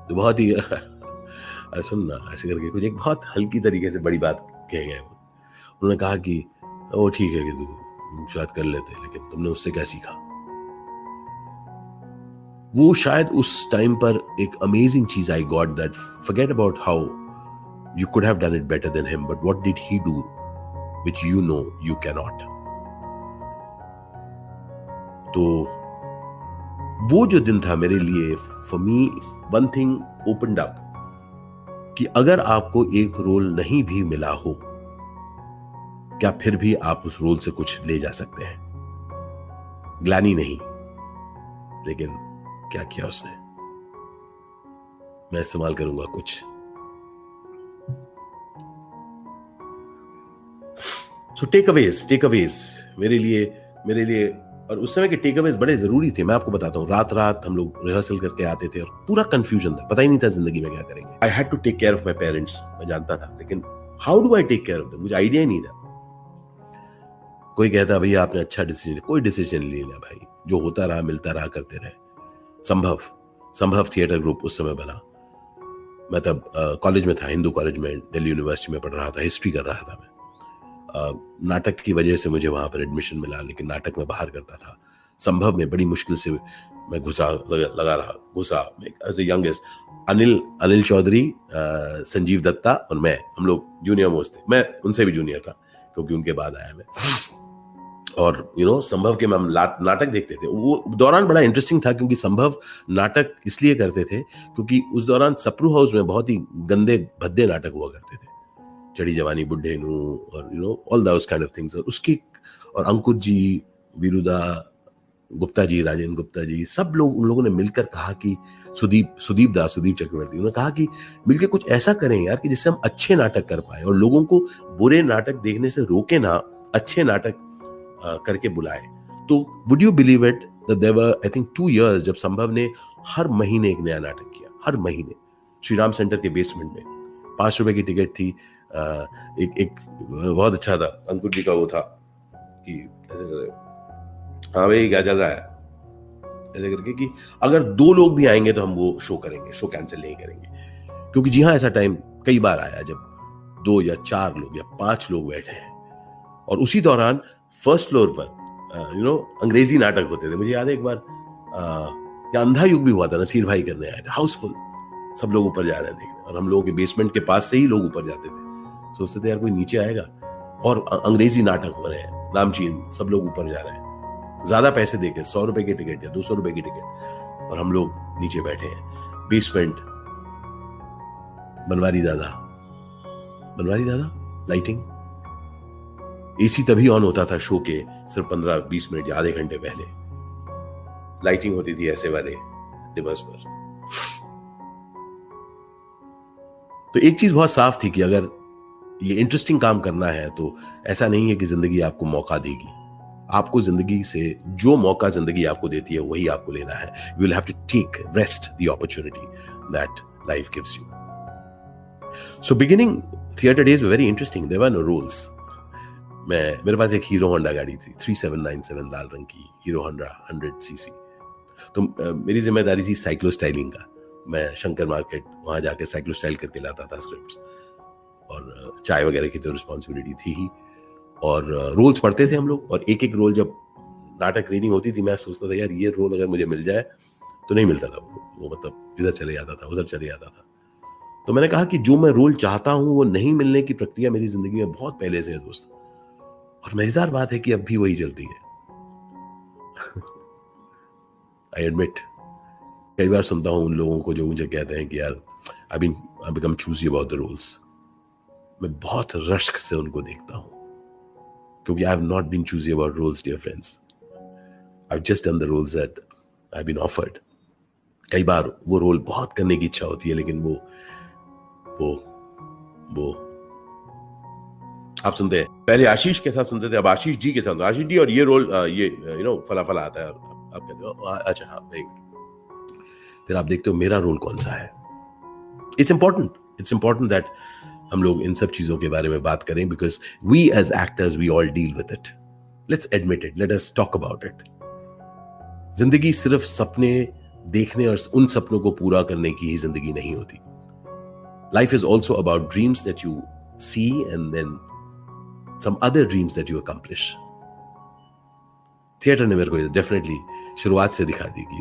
जो बहुत ही सुनना ऐसे करके कुछ एक बहुत हल्की तरीके से बड़ी बात कह गए। उन्होंने कहा कि वो ठीक है कि तू शायद कर लेते, लेकिन तुमने उससे क्या सीखा। वो शायद उस टाइम पर एक अमेजिंग चीज I got that, forget about how You could have done it better than him, but what did he do which you know you cannot? तो वो जो दिन था मेरे लिए, for me one thing opened up कि अगर आपको एक रोल नहीं भी मिला हो, क्या फिर भी आप उस रोल से कुछ ले जा सकते हैं? ग्लानी नहीं, लेकिन क्या किया उसने, मैं इस्तेमाल करूंगा कुछ। सो टेकअवेज मेरे लिए और उस समय के टेकअवेज बड़े जरूरी थे। मैं आपको बताता हूँ, रात हम लोग रिहर्सल करके आते थे और पूरा कंफ्यूजन था, पता ही नहीं था जिंदगी में क्या करेंगे। I had to take care of my parents, मैं जानता था, लेकिन how do I take care of them, मुझे आइडिया ही नहीं था। कोई कहता भैया आपने अच्छा डिसीजन, कोई डिसीजन नहीं लिया भाई, जो होता रहा मिलता रहा, करते रहे। संभव थिएटर ग्रुप उस समय बना। मैं तब कॉलेज में था, हिंदू कॉलेज में, दिल्ली यूनिवर्सिटी में पढ़ रहा था, हिस्ट्री कर रहा था मैं। नाटक की वजह से मुझे वहां पर एडमिशन मिला, लेकिन नाटक में बाहर करता था। संभव में बड़ी मुश्किल से मैं घुसा as a youngest. Anil Chaudhary, Sanjeev Dutta और मैं, हम लोग जूनियर मोस्ट थे। मैं उनसे भी जूनियर था क्योंकि उनके बाद आया मैं। और संभव के हम नाटक देखते थे। वो दौरान बड़ा इंटरेस्टिंग था क्योंकि संभव नाटक इसलिए करते थे क्योंकि उस दौरान सप्रू हाउस में बहुत ही गंदे भद्दे नाटक हुआ करते थे, चढ़ी जवानी बुढ़े नू और all those kind of things. और अंकुर जी, वीरुदा गुप्ता जी, राजेंद्र गुप्ता जी, सब लोग, उन लोगों ने मिलकर कहा कि सुदीप चक्रवर्ती, उन्होंने कहा कि मिलकर कुछ ऐसा करें यार कि जिससे हम अच्छे नाटक कर पाए और लोगों को बुरे नाटक देखने से रोके ना, अच्छे नाटक करके बुलाए। तो would you believe it that there were I think 2 years जब संभव ने हर महीने एक नया नाटक किया, हर महीने। श्रीराम सेंटर के बेसमेंट में 5 रुपए की टिकट थी। एक बहुत अच्छा था, अंकुर जी का वो था कि ऐसे करे, हाँ भाई क्या चल रहा है, ऐसे करके कि अगर 2 लोग भी आएंगे तो हम वो शो करेंगे, शो कैंसिल नहीं करेंगे। क्योंकि जी हाँ, ऐसा टाइम कई बार आया जब 2 या 4 लोग या 5 लोग बैठे हैं। और उसी दौरान फर्स्ट फ्लोर पर अंग्रेजी नाटक होते थे। मुझे याद है एक बार या अंधा युग भी हुआ था, नसीर भाई करने आए थे, हाउसफुल, सब लोग ऊपर जा रहे हैं देखने, और हम लोगों के बेसमेंट के पास से ही लोग ऊपर जाते थे। सोचते थे यार कोई नीचे आएगा, और अंग्रेजी नाटक हो रहे हैं, नामचीन, सब लोग ऊपर जा रहे हैं, ज्यादा पैसे देके 100 रुपए की टिकट या 200 रुपए की टिकट, और हम लोग नीचे बैठे हैं। बेसमेंट, बनवारी दादा, लाइटिंग, एसी तभी ऑन होता था शो के सिर्फ 15-20 मिनट या आधे घंटे पहले। लाइटिंग होती थी ऐसे वाले डिमर्स पर। तो एक चीज बहुत साफ थी कि अगर ये इंटरेस्टिंग काम करना है तो ऐसा नहीं है कि जिंदगी आपको मौका देगी। आपको जिंदगी से जो मौका जिंदगी आपको देती है वही आपको लेना है। You will have to take rest the opportunity that life gives you. So beginning theatre days were very interesting. There were no rules. मेरे पास एक हीरो होंडा गाड़ी थी, 3797 लाल रंग की हीरो होंडा 100cc। तो मेरी जिम्मेदारी थी साइक्लो स्टाइलिंग का। मैं शंकर मार्केट वहां जाके साइक्लो स्टाइल करके लाता था स्क्रिप्ट्स, और चाय वगैरह की तो रिस्पॉन्सिबिलिटी थी ही, और रोल्स पढ़ते थे हम लोग। और एक एक रोल जब नाटक रीडिंग होती थी, मैं सोचता था यार ये रोल अगर मुझे मिल जाए, तो नहीं मिलता था वो मतलब इधर चले जाता था, उधर चले जाता था। तो मैंने कहा कि जो मैं रोल चाहता हूं वो नहीं मिलने की प्रक्रिया मेरी जिंदगी में बहुत पहले से है दोस्त। और मजेदार बात है कि अब भी वही चलती है। आई एडमिट, कई बार सुनता हूं उन लोगों को जो मुझे कहते हैं कि यार I become choosy about the roles. मैं बहुत रश्क से उनको देखता हूं, क्योंकि I have not been choosy about roles dear friends. I have just done the roles that I have been offered. कई बार वो रोल बहुत करने की इच्छा होती है, लेकिन वो आप सुनते हैं, पहले आशीष के साथ सुनते थे, अब आशीष जी के साथ, आशीष जी और ये रोल ये फला फला आता है, आप कहते हो अच्छा हाँ वेरी गुड। फिर आप देखते हो मेरा रोल कौन सा है। इट्स इंपॉर्टेंट दैट हम लोग इन सब चीजों के बारे में बात करें, because we as actors we all deal with it. Let's admit it, let us talk about it. जिंदगी सिर्फ सपने देखने और उन सपनों को पूरा करने की ही जिंदगी नहीं होती। Life is also about dreams that you see and then some other dreams that you accomplish. थिएटर ने मेरे को डेफिनेटली शुरुआत से दिखा दी कि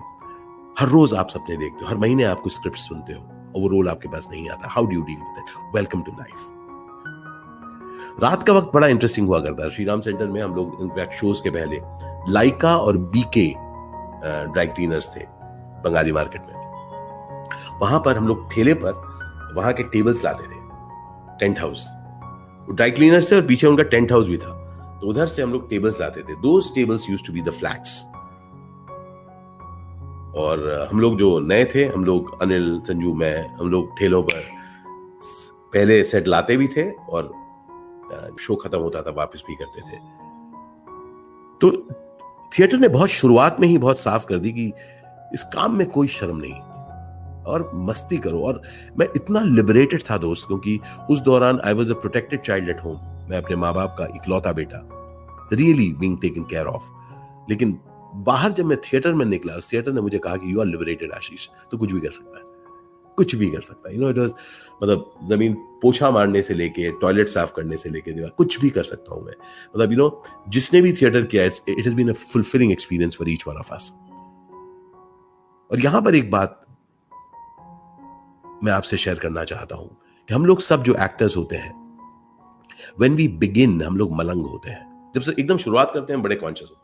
हर रोज आप सपने देखते हो, हर महीने आप कुछ स्क्रिप्ट सुनते हो, और वो रोल आपके पास नहीं आता, how do you deal with it? Welcome to life. रात का वक्त बड़ा इंटरेस्टिंग हुआ करता है श्री राम सेंटर में। हम लोग इनफैक्ट शोज के पहले लाइका और बीके ड्राई क्लीनर्स थे बंगाली मार्केट में, वहां पर हम लोग ठेले पर वहां के टेबल्स लाते थे, टेंट हाउस, ड्राई क्लीनर्स थे और पीछे उनका टेंट हाउस भी था, तो उधर से हम लोग टेबल्स लाते थे। Those tables used to be the flats. और हम लोग जो नए थे, हम लोग अनिल, संजू, मैं, हम लोग ठेलों पर पहले सेट लाते भी थे और शो खत्म होता था वापस भी करते थे। तो थिएटर ने बहुत शुरुआत में ही बहुत साफ कर दी कि इस काम में कोई शर्म नहीं और मस्ती करो। और मैं इतना लिबरेटेड था दोस्त, क्योंकि उस दौरान I was a protected child at home. मैं अपने माँ बाप का इकलौता बेटा, really being taken care of. लेकिन बाहर जब मैं थिएटर में निकला, उस थिएटर ने मुझे कहा कि यू आर लिबरेटेड आशीष, तो कुछ भी कर सकता है, कुछ भी कर सकता है। इट वाज, मतलब जमीन पोछा मारने से लेके टॉयलेट साफ करने से लेके दीवार, कुछ भी कर सकता हूं मैं। मतलब जिसने भी थिएटर किया, it has been a fulfilling experience for each one of us. और यहां पर एक बात मैं आपसे शेयर करना चाहता हूं कि हम लोग सब जो एक्टर्स होते हैं, व्हेन वी बिगिन, हम लोग मलंग होते हैं। जब से एकदम शुरुआत करते हैं बड़े कॉन्शियस होते हैं,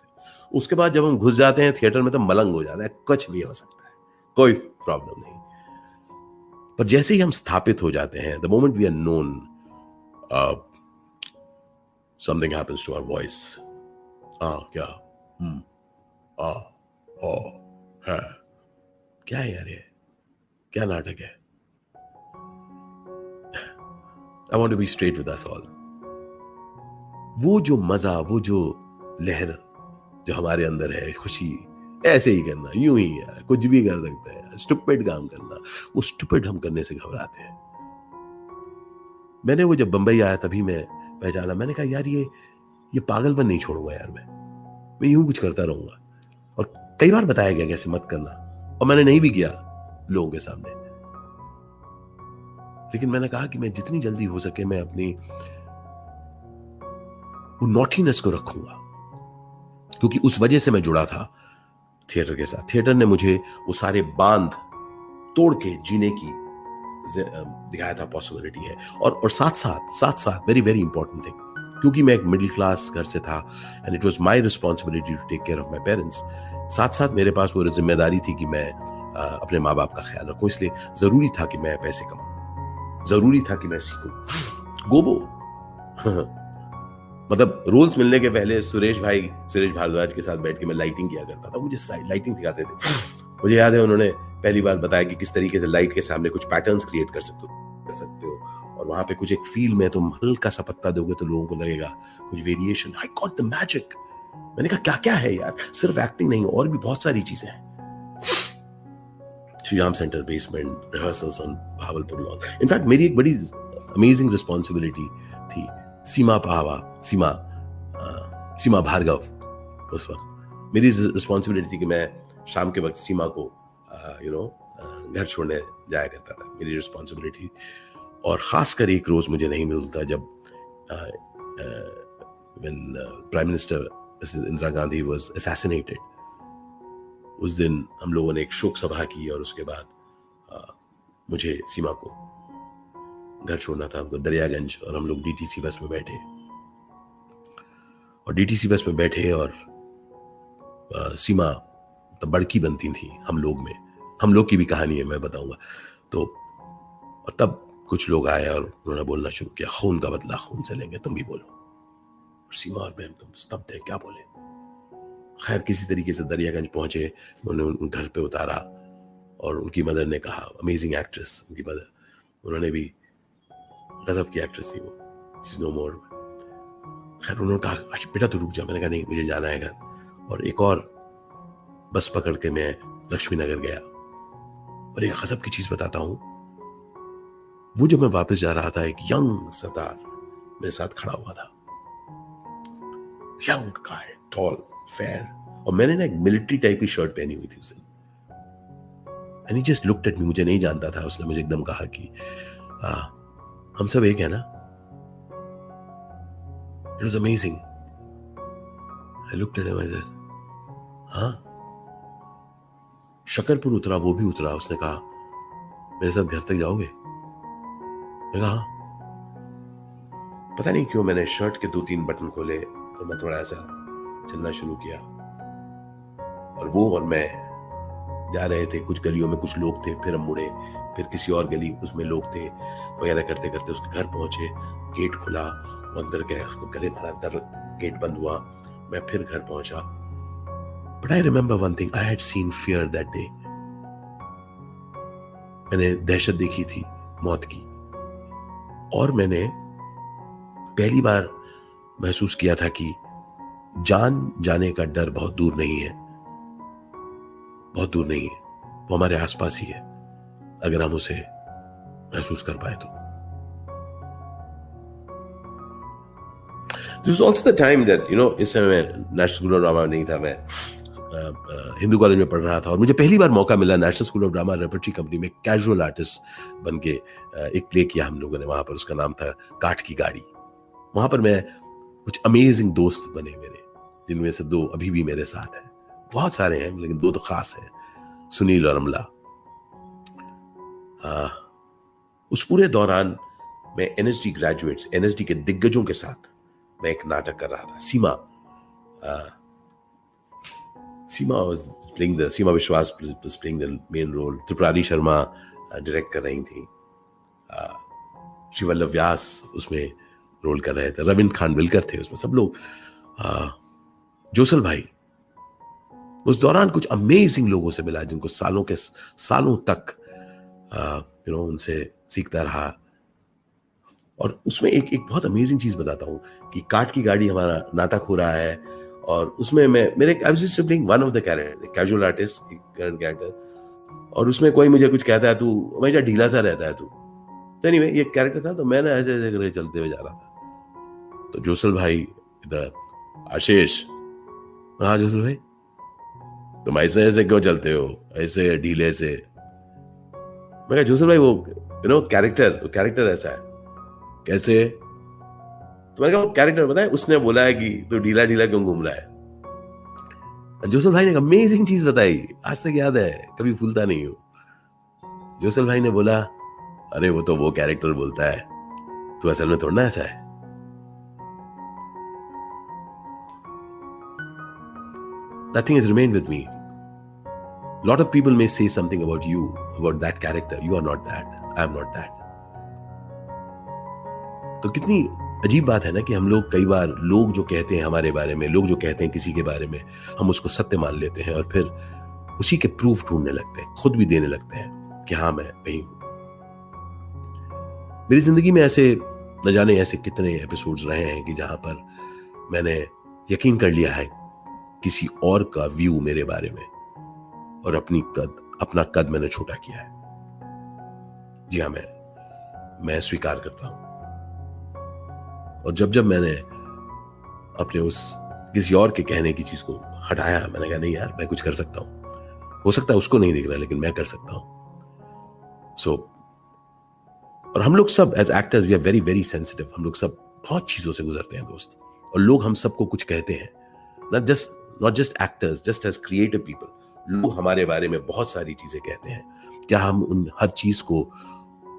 उसके बाद जब हम घुस जाते हैं थिएटर में तो मलंग हो जाता है, कुछ भी हो सकता है, कोई प्रॉब्लम नहीं। पर जैसे ही हम स्थापित हो जाते हैं, the moment we are known, something happens to our voice. क्या आ ओ है, क्या है यार ये, क्या नाटक है? I want to be straight with us all. वो जो मजा, वो जो लहर जो हमारे अंदर है, खुशी, ऐसे ही करना, यूं ही यार, कुछ भी कर सकते हैं, स्टुपिड काम करना, वो स्टुपिड हम करने से घबराते हैं। मैंने वो जब बंबई आया तभी मैं पहचाना, मैंने कहा यार ये पागलपन नहीं छोड़ूंगा यार, मैं यूं कुछ करता रहूंगा। और कई बार बताया गया कैसे मत करना, और मैंने नहीं भी किया लोगों के सामने। लेकिन मैंने कहा कि मैं जितनी जल्दी हो सके मैं अपनी वो नॉटीनेस को रखूंगा, क्योंकि उस वजह से मैं जुड़ा था थिएटर के साथ। थिएटर ने मुझे वो सारे बांध तोड़ के जीने की दिखाया था पॉसिबिलिटी है। और साथ साथ वेरी वेरी इंपॉर्टेंट थिंग, क्योंकि मैं एक मिडिल क्लास घर से था and it was my responsibility to take care of my parents, साथ साथ मेरे पास वो जिम्मेदारी थी कि मैं अपने माँ बाप का ख्याल रखूं। इसलिए जरूरी था कि मैं पैसे कमाऊं, जरूरी था कि मैं सीखूं गोबो। मतलब रोल्स मिलने के पहले सुरेश भारद्वाज के साथ बैठ के मैं लाइटिंग किया करता था, मुझे लाइटिंग सिखाते थे। मुझे याद है उन्होंने पहली बार बताया कि किस तरीके से लाइट के सामने कुछ पैटर्न्स क्रिएट कर सकते हो, और वहां पे कुछ एक फील में तुम हल्का सा पत्ता दोगे तो लोगों को लगेगा कुछ variation. I got the magic. मैंने कहा क्या क्या है यार, सिर्फ एक्टिंग नहीं, और भी बहुत सारी चीजें हैं। Shri Ram centre basement, rehearsals on Bahawalpur lawn. In fact मेरी एक बड़ी अमेजिंग रिस्पॉन्सिबिलिटी थी। सीमा भार्गव, उस वक्त मेरी रिस्पॉन्सिबिलिटी थी कि मैं शाम के वक्त सीमा को घर छोड़ने जाया करता था, मेरी रिस्पॉन्सिबिलिटी। और खासकर एक रोज मुझे नहीं मिलता जब prime minister Indira Gandhi was assassinated. उस दिन हम लोगों ने एक शोक सभा की और उसके बाद मुझे सीमा को घर छोड़ना था, हमको दरियागंज, और हम लोग डीटीसी बस में बैठे और सीमा तो बड़की बनती थी हम लोग की भी कहानी है, मैं बताऊंगा। तो और तब कुछ लोग आए और उन्होंने बोलना शुरू किया, खून का बदला खून से लेंगे, तुम भी बोलो। और सीमा और मैं तुम स्तब्ध है, क्या बोले। खैर किसी तरीके से दरियागंज पहुंचे, उन्होंने घर पे उतारा और उनकी मदर ने कहा, अमेजिंग एक्ट्रेस उनकी मदर, उन्होंने भी गजब की एक्ट्रेस थी वो, शी इज नो मोर। खैर उन्होंने कहा बेटा तू रुक जा, मैंने कहा नहीं मुझे जाना है घर। और एक और बस पकड़ के मैं लक्ष्मी नगर गया। और एक गजब की चीज बताता हूं, वो जब मैं वापस जा रहा था, एक यंग सरदार मेरे साथ खड़ा हुआ था, यंग गाय, टॉल, फेयर, और मैंने ना एक मिलिट्री टाइप की शर्ट पहनी हुई थी उस दिन। And he just looked at me, मुझे नहीं जानता था, उसने मुझे एकदम कहा कि हम सब एक है ना। It was amazing. I looked at him, I said हाँ। शकरपुर उतरा, वो भी उतरा। उसने कहा मेरे साथ घर तक जाओगे? मैं कहा हाँ। पता नहीं क्यों मैंने शर्ट के 2-3 बटन खोले और मैं थोड़ा ऐसा चलना शुरू किया, और वो और मैं जा रहे थे। कुछ गलियों में कुछ लोग थे, फिर हम मुड़े, फिर किसी और गली उसमें लोग थे, वगैरह करते करते उसके घर पहुंचे। गेट खुला, वो अंदर गया, उसको गले मारा, अंदर गेट बंद हुआ, मैं फिर घर पहुंचा। But I remember one thing, I had seen fear that day. मैंने दहशत देखी थी मौत की, और मैंने पहली बार महसूस किया था कि जान जाने का डर बहुत दूर नहीं है, बहुत दूर नहीं है, वो हमारे आसपास ही है, अगर हम उसे महसूस कर पाए तो। This was also the time that, इस समय मैं नेशनल स्कूल ऑफ ड्रामा नहीं था, मैं हिंदू कॉलेज में पढ़ रहा था, और मुझे पहली बार मौका मिला national school of drama repertory company में कैजुअल आर्टिस्ट बन के एक प्ले किया हम लोगों ने वहां पर। उसका नाम था काठ की गाड़ी। वहां पर मैं कुछ अमेजिंग दोस्त बने मेरे, जिनमें से 2 अभी भी मेरे साथ हैं। बहुत सारे हैं लेकिन 2 तो खास हैं, सुनील और अमला। उस पूरे दौरान मैं एनएसडी ग्रेजुएट्स, एनएसडी के दिग्गजों के साथ मैं एक नाटक कर रहा था। सीमा विश्वास was playing the main role. Tripurari Sharma direct कर रही थी। श्री वल्लभ व्यास उसमें रोल कर रहे थे। रविंद्र खानविलकर थे उसमें, सब लोग। जोसल भाई। उस दौरान कुछ अमेजिंग लोगों से मिला, जिनको सालों तक उनसे सीखता रहा। और उसमें एक बहुत अमेजिंग चीज बताता हूँ कि काठ की गाड़ी हमारा नाटक हो रहा है, और उसमें मेरे आई was just playing one of the character, casual artist character. और उसमें कोई मुझे कुछ कहता है, तू हमेशा ढीला सा रहता है तू। तो एनीवे ये कैरेक्टर था, तो मैं ना ऐसे ऐसे करके चलते हुए जा रहा था। तो जोसल भाई इधर, आशीष, हाँ जोसल भाई, तुम ऐसे ऐसे क्यों चलते हो, ऐसे ढीले से? मैं कहा जोसल भाई वो कैरेक्टर ऐसा है। कैसे? तो मैंने कहा वो कैरेक्टर पता है, उसने बोला है कि तू ढीला ढीला क्यों घूम रहा है। जोसल भाई ने एक अमेजिंग चीज बताई, आज तक याद है, कभी भूलता नहीं हूं। जोसल भाई ने बोला, अरे वो तो वो कैरेक्टर बोलता है, तू असल में थोड़ा ना ऐसा है। Nothing has remained with me. Lot of people may say something about you, about that character. You are not that. I am not that. तो कितनी अजीब बात है ना कि हम लोग कई बार, लोग जो कहते हैं हमारे बारे में, लोग जो कहते हैं किसी के बारे में, हम उसको सत्य मान लेते हैं और फिर उसी के प्रूफ ढूंढने लगते हैं, खुद भी देने लगते हैं कि हाँ मैं वही हूं। मेरी जिंदगी में ऐसे न जाने ऐसे कितने एपिसोड्स रहे हैं कि जहां पर मैंने यकीन कर लिया है किसी और का व्यू मेरे बारे में, और अपना कद मैंने छोटा किया है। जी हाँ, मैं स्वीकार करता हूं। और जब मैंने अपने उस किसी और के कहने की चीज को हटाया, मैंने कहा नहीं यार, मैं कुछ कर सकता हूं। हो सकता है उसको नहीं दिख रहा, लेकिन मैं कर सकता हूं। और हम लोग सब as actors we are very very sensitive. हम लोग सब बहुत चीजों से गुजरते हैं दोस्त, और लोग हम सबको कुछ कहते हैं। Not just actors, just as creative people, लोग हमारे बारे में बहुत सारी चीजें कहते हैं। क्या हम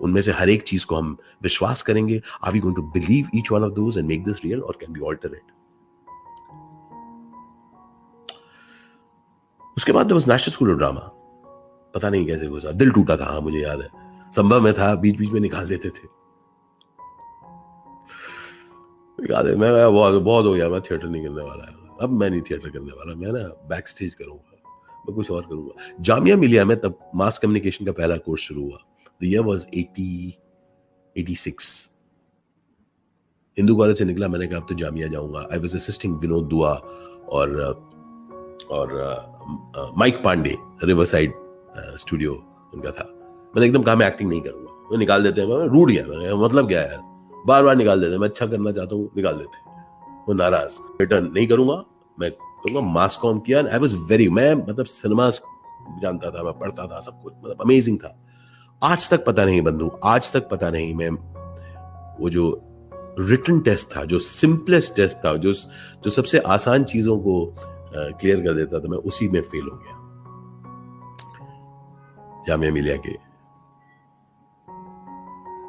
उनमें से हर एक चीज को हम विश्वास करेंगे? Are we going to believe each one of those and make this real, और कैन बी ऑल्टर इट? उसके बाद was National school of Drama. पता नहीं कैसे घुसा, दिल टूटा था। हाँ, मुझे याद है, संभव में था, बीच बीच में निकाल देते थे। मैं बहुत हो गया, मैं थिएटर नहीं करने वाला है, अब मैं नहीं थिएटर करने वाला, मैं ना बैक स्टेज करूंगा, मैं कुछ और करूंगा। जामिया मिलिया में तब मास कम्युनिकेशन का पहला कोर्स शुरू हुआ। The year was 86। Hindu college से निकला, मैंने कहा अब तो जामिया जाऊंगा। आई वाज असिस्टिंग विनोद दुआ और माइक पांडे, रिवरसाइड स्टूडियो उनका था। मैंने एकदम कहा मैं एक्टिंग नहीं करूंगा, वो निकाल देते हैं। मैं रूठ गया, मतलब क्या यार, बार बार निकाल देते हैं। मैं अच्छा करना चाहता हूँ, निकाल देते हैं। वो नाराज, रिटर्न नहीं करूंगा, मैं करूंगा। मास कॉम किया। आई वाज मैं मतलब सिनेमा जानता था, मैं पढ़ता था, सब कुछ मतलब अमेजिंग था। आज तक पता नहीं बंधु, आज तक पता नहीं मैं वो जो रिटन टेस्ट था, जो सिंपलेस्ट टेस्ट था, जो सबसे आसान चीजों को क्लियर कर देता था, मैं उसी में फेल हो गया जामिया मिलिया के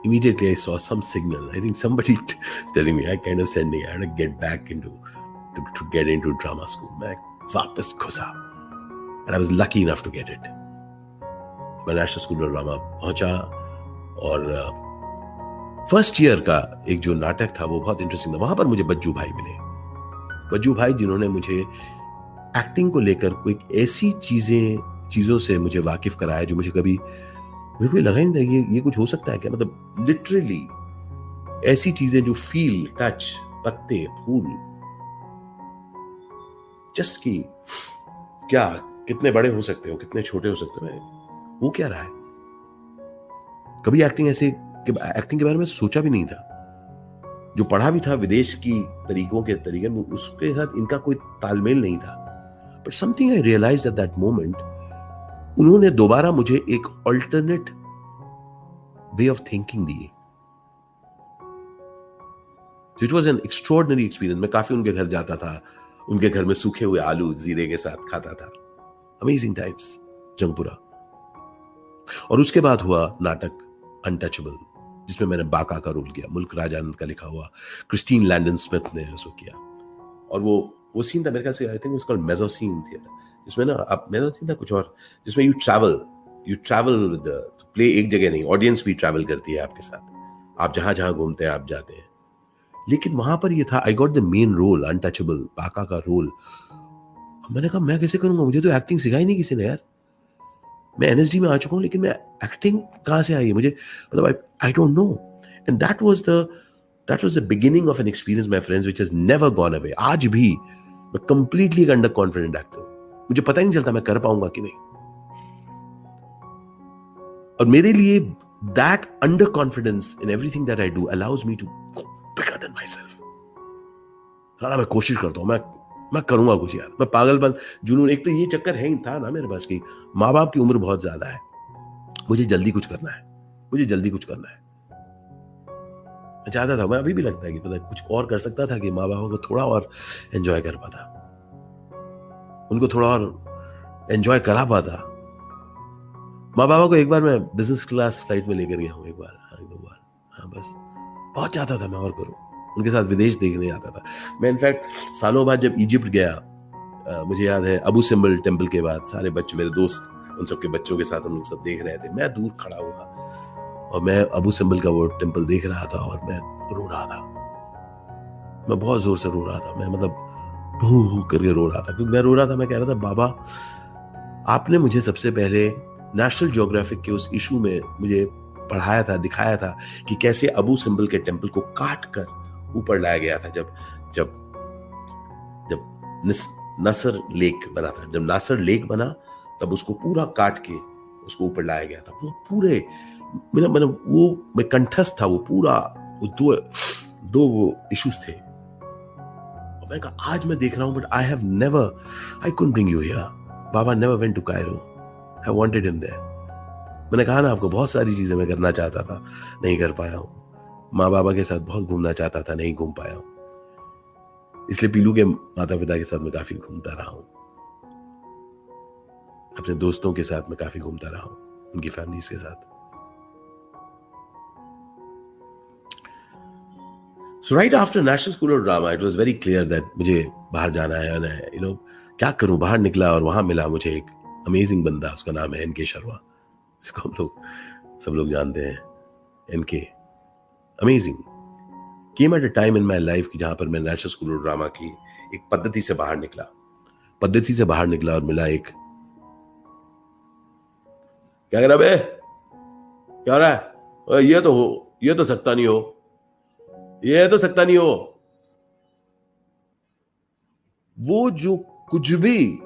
immediately I saw some signal. I think somebody is telling me, I kind of said, "नहीं, I had to get back into to get into drama school." मैं वापस घुसा, and I was lucky enough to get it. मैं नेशनल स्कूल ऑफ ड्रामा पहुंचा और फर्स्ट ईयर का एक जो नाटक था वो बहुत इंटरेस्टिंग था. वहां पर मुझे बज्जू भाई मिले. बज्जू भाई जिन्होंने मुझे एक्टिंग को लेकर कोई ऐसी चीजों से मुझे वाकिफ कराया जो मुझे कभी लगा ही नहीं था ये कुछ हो सकता है क्या. मतलब लिटरली ऐसी चीजें जो फील, टच, पत्ते, फूल, जस्ट की क्या कितने बड़े हो सकते हो, कितने छोटे हो सकते हो, वो क्या रहा है. कभी एक्टिंग के बारे में सोचा भी नहीं था. जो पढ़ा भी था विदेश की तरीके में, उसके साथ इनका कोई तालमेल नहीं था. But something I realized at that moment, उन्होंने दोबारा मुझे एक ऑल्टरनेट वे ऑफ थिंकिंग दी. It was an extraordinary experience. मैं काफी उनके घर जाता था, उनके घर में सूखे हुए आलू जीरे के साथ खाता था. Amazing times, Jangpura. और उसके बाद हुआ नाटक अनटचेबल, जिसमें मैंने बाका का रोल किया. मुल्क राजानंद का लिखा हुआ, क्रिस्टीन लैंडन स्मिथ ने उसको किया. और वो सीन था मेरे ख्याल से, I think it's called mezzanine theatre, जिसमें ना आप मेजोसीन था कुछ और, जिसमें यू ट्रैवल विद प्ले. एक जगह नहीं, ऑडियंस भी ट्रैवल करती है आपके साथ. आप जहां जहां घूमते हैं आप जाते हैं. लेकिन वहां पर ये था, I got the main role, untouchable, Bakha का रोल. मैंने कहा मैं कैसे करूंगा, मुझे तो एक्टिंग सिखाई नहीं किसी ने यार. मैं एनएसडी में आ चुका हूं, लेकिन मैं एक्टिंग कहां से आई है मुझे, मतलब I don't know. And that was the beginning of an experience my friends which has never gone away. आज भी मैं कंप्लीटली अंडर कॉन्फिडेंट एक्टर हूं. मुझे पता ही नहीं चलता मैं कर पाऊंगा कि नहीं. और मेरे लिए that under confidence in everything that I do allows me to go bigger than myself. सारा मैं कोशिश करता हूं, मैं करूंगा कुछ यार. मैं पागलपन, जुनून, एक तो ये चक्कर है ही था ना मेरे पास की माँ बाप की उम्र बहुत ज्यादा है, मुझे जल्दी कुछ करना है. मैं चाहता था, मैं अभी भी लगता है कि पता कुछ और कर सकता था कि माँ बाप को थोड़ा और एंजॉय कर पाता, उनको थोड़ा और एंजॉय करा पाता. माँ बाबा को एक बार मैं बिजनेस क्लास फ्लाइट में लेकर गया हूँ, एक बार, हाँ, 2 बार, हाँ, बस. बहुत चाहता था मैं और करूँ, उनके साथ विदेश देखने जाता था. मैं इनफैक्ट सालों बाद जब इजिप्ट गया, मुझे याद है अबू सिम्बल टेम्पल के बाद सारे बच्चे, मेरे दोस्त, उन सबके बच्चों के साथ हम लोग सब देख रहे थे. मैं दूर खड़ा हुआ और मैं अबू सिम्बल का वो टेम्पल देख रहा था और मैं रो रहा था. मैं बहुत जोर से रो रहा था. मैं मतलब भू करके रो रहा था. क्योंकि मैं रो रहा था, मैं कह रहा था, बाबा आपने मुझे सबसे पहले नेशनल ज्योग्राफिक के उस इशू में मुझे पढ़ाया था, दिखाया था कि कैसे अबू सिम्बल के टेम्पल को काट कर ऊपर लाया गया था. जब नासर लेक बना था, जब नासर लेक बना तब उसको पूरा काट के उसको ऊपर लाया गया था. वो पूरे वो मैं कंठस्थ था, वो पूरा वो दो वो इश्यूज थे. और मैंने कहा आज मैं देख रहा हूं, but I couldn't bring you here. Baba never went to Cairo. I wanted him there. मैंने कहा ना आपको, बहुत सारी चीजें मैं करना चाहता था, नहीं कर पाया हूं. माँ बाबा के साथ बहुत घूमना चाहता था, नहीं घूम पाया हूं. इसलिए पीलू के माता पिता के साथ मैं काफी घूमता रहा हूं, अपने दोस्तों के साथ मैं काफी घूमता रहा हूं, उनकी फैमिलीज के साथ. So right after National School of Drama, it was very clear that मुझे बाहर जाना है. और क्या करूं. बाहर निकला और वहां मिला मुझे एक अमेजिंग बंदा, उसका नाम है एनके शर्मा. इसको हम लोग सब लोग जानते हैं. NK amazing came at a time in my life कि जहां पर मैं नेशनल स्कूल ऑफ ड्रामा की एक पद्धति से बाहर निकला और मिला एक, क्या कर रहा बे, क्या हो रहा है, ये तो सकता नहीं हो. वो जो कुछ भी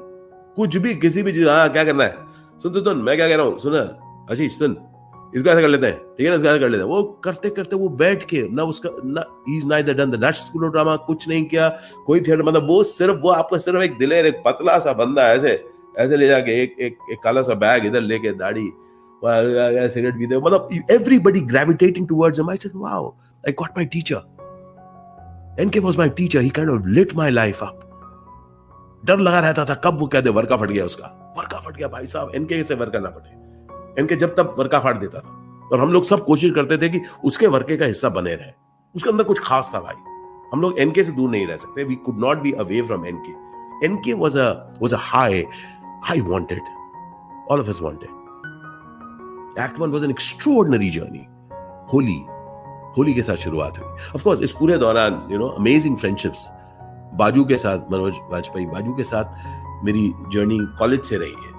किसी भी चीज, हाँ क्या करना है, सुन मैं क्या कह रहा हूं, सुन आशीष, सुन इसको ऐसा कर लेते हैं, ठीक है ना, इसको ऐसा कर लेते हैं. वो करते करते वो बैठ के he is neither done the national school of drama, कुछ नहीं किया, कोई थिएटर, मतलब वो आपका सिर्फ एक दिलेर, एक पतला सा बंदा ऐसे ले जाके एक काला सा बैग इधर लेके, दाढ़ी, सिगरेट पीते, मतलब everybody gravitating towards him. I said wow, I got my teacher. NK was my teacher. He kind of lit my life up. डर लगा रहता था कब वो कह दे वर्का फट गया, उसका वर्का फट गया. भाई साहब, एनके से वर्का ना फटे. एनके जब तब वर्का फाड़ देता था. और हम लोग सब कोशिश करते थे कि उसके वर्के का हिस्सा बने रहे। उसके अंदर कुछ खास था भाई। हम लोग एनके से दूर नहीं रह सकते। We could not be away from NK. NK was a high I wanted, all of us wanted. Act one was an extraordinary journey. Holi के साथ शुरुआत हुई। ऑफ कोर्स इस पूरे दौरान अमेजिंग फ्रेंडशिप्स बाजू के साथ, मनोज वाजपेयी बाजू के साथ मेरी जर्नी कॉलेज से रही है।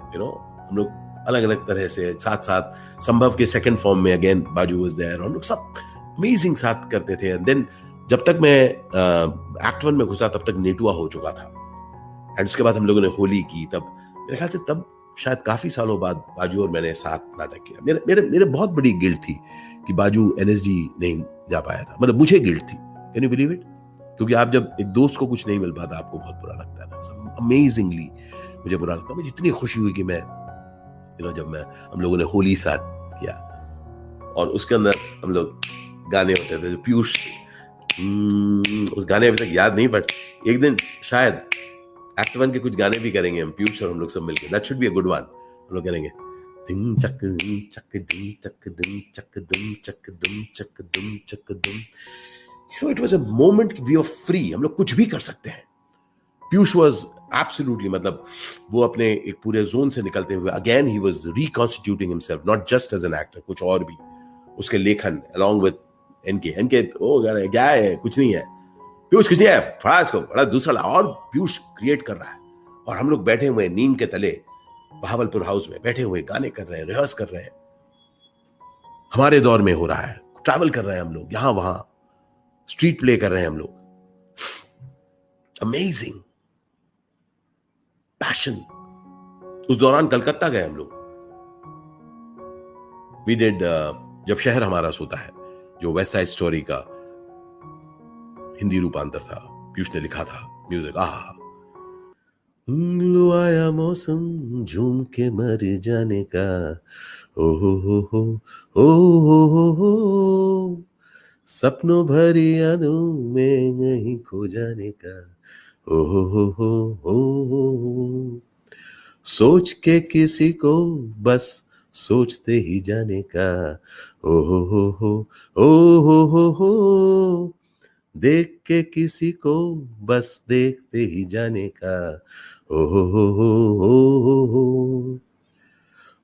हम लोग अलग अलग तरह से साथ साथ संभव के सेकंड फॉर्म में अगेन बाजू वाज देयर। हम लोग सब अमेजिंग साथ करते थे। एंड देन जब तक मैं एक्ट वन में घुसा तब तक नेटुआ हो चुका था। एंड उसके बाद हम लोगों ने होली की। तब मेरे ख्याल से तब शायद काफी सालों बाद बाजू और मैंने साथ नाटक किया। मेरे बहुत बड़ी गिल्ट थी कि बाजू एनएसडी नहीं जा पाया था। मतलब मुझे गिल्ट थी, कैन यू बिलीव इट? क्योंकि आप जब एक दोस्त को कुछ नहीं मिल पाता आपको बहुत बुरा लगता है ना। अमेजिंगली मुझे बुरा लगता है। मुझे इतनी खुशी हुई कि मैं जब हम लोगों ने होली साथ किया और उसके अंदर हम लोग गाने होते थे, पीयूष उस गाने अभी तक याद नहीं, बट एक दिन शायद एक्ट वन के कुछ गाने भी करेंगे हम, पीयूष और हम लोग सब मिलकर। That should be a good one. हम लोग करेंगे दिन चक दिन चक दिन चक दिन चक दुम चक दुम चक दुम चक दुम। It was a moment we are free. हम लोग कुछ भी कर सकते हैं। पीयूष वाज एब्सोल्युटली, मतलब वो अपने एक पूरे जोन से निकलते हुए again he was reconstituting himself, not just as an actor, कुछ और भी। उसके लेखन अलॉन्ग विद एनके ओ क्या है, कुछ नहीं है पीयूष, कुछ नहीं है, फराज को बड़ा दूसरा और पीयूष क्रिएट कर रहा है। और हम लोग बैठे हुए नीम के तले बहावलपुर हाउस में बैठे हुए गाने कर रहे हैं, रिहर्स कर रहे हैं। हमारे दौर में हो रहा है, ट्रैवल कर रहे हैं हम लोग, यहां वहां स्ट्रीट प्ले कर रहे हैं हम लोग। Amazing passion. उस दौरान कलकत्ता गए हम लोग। वी डिड जब शहर हमारा सोता है, जो वेस्ट साइड स्टोरी का हिंदी रूपांतर था, पीयूष ने लिखा था, म्यूजिक आहा। लो आया मौसम झूम के मर जाने का, ओ हो सपनों भरी यादों में नहीं खो जाने का, ओ हो सोच के किसी को बस सोचते ही जाने का, ओ हो देख के किसी को बस देखते ही जाने का, ओ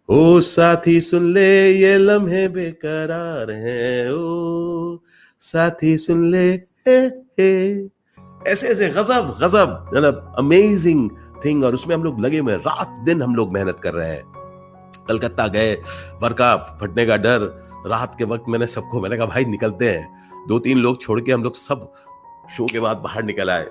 ओ साथी सुन ले ये लम्हे बेकरार हैं, ओ साथी सुन ले हे। ऐसे ऐसे गजब गजब, मतलब अमेजिंग थिंग। और उसमें हम लोग लगे हुए, रात दिन हम लोग मेहनत कर रहे हैं। कलकत्ता गए, वर्का फटने का डर। रात के वक्त मैंने कहा भाई निकलते हैं। 2-3 लोग छोड़ के हम लोग सब शो के बाद बाहर निकल आए।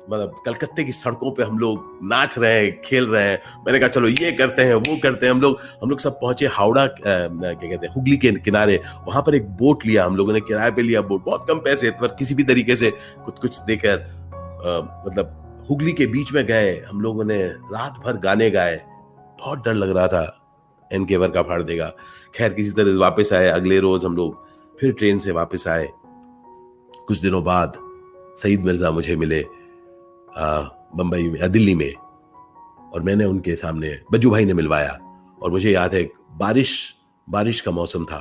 मतलब कलकत्ते की सड़कों पे हम लोग नाच रहे हैं, खेल रहे हैं। मैंने कहा चलो ये करते हैं, वो करते हैं। हम लोग सब पहुंचे हावड़ा, क्या कहते हैं, हुगली के किनारे। वहां पर एक बोट लिया हम लोगों ने, किराए पे लिया बोट, बहुत कम पैसे, पर किसी भी तरीके से कुछ देकर मतलब हुगली के बीच में गए। हम लोगों ने रात भर गाने गाए। बहुत डर लग रहा था एनके वर्का फाड़ देगा। खैर किसी तरह वापस आए। अगले रोज हम लोग फिर ट्रेन से वापस आए। कुछ दिनों बाद सईद मिर्जा मुझे मिले बंबई में, दिल्ली में, और मैंने उनके सामने, बज्जू भाई ने मिलवाया। और मुझे याद है बारिश का मौसम था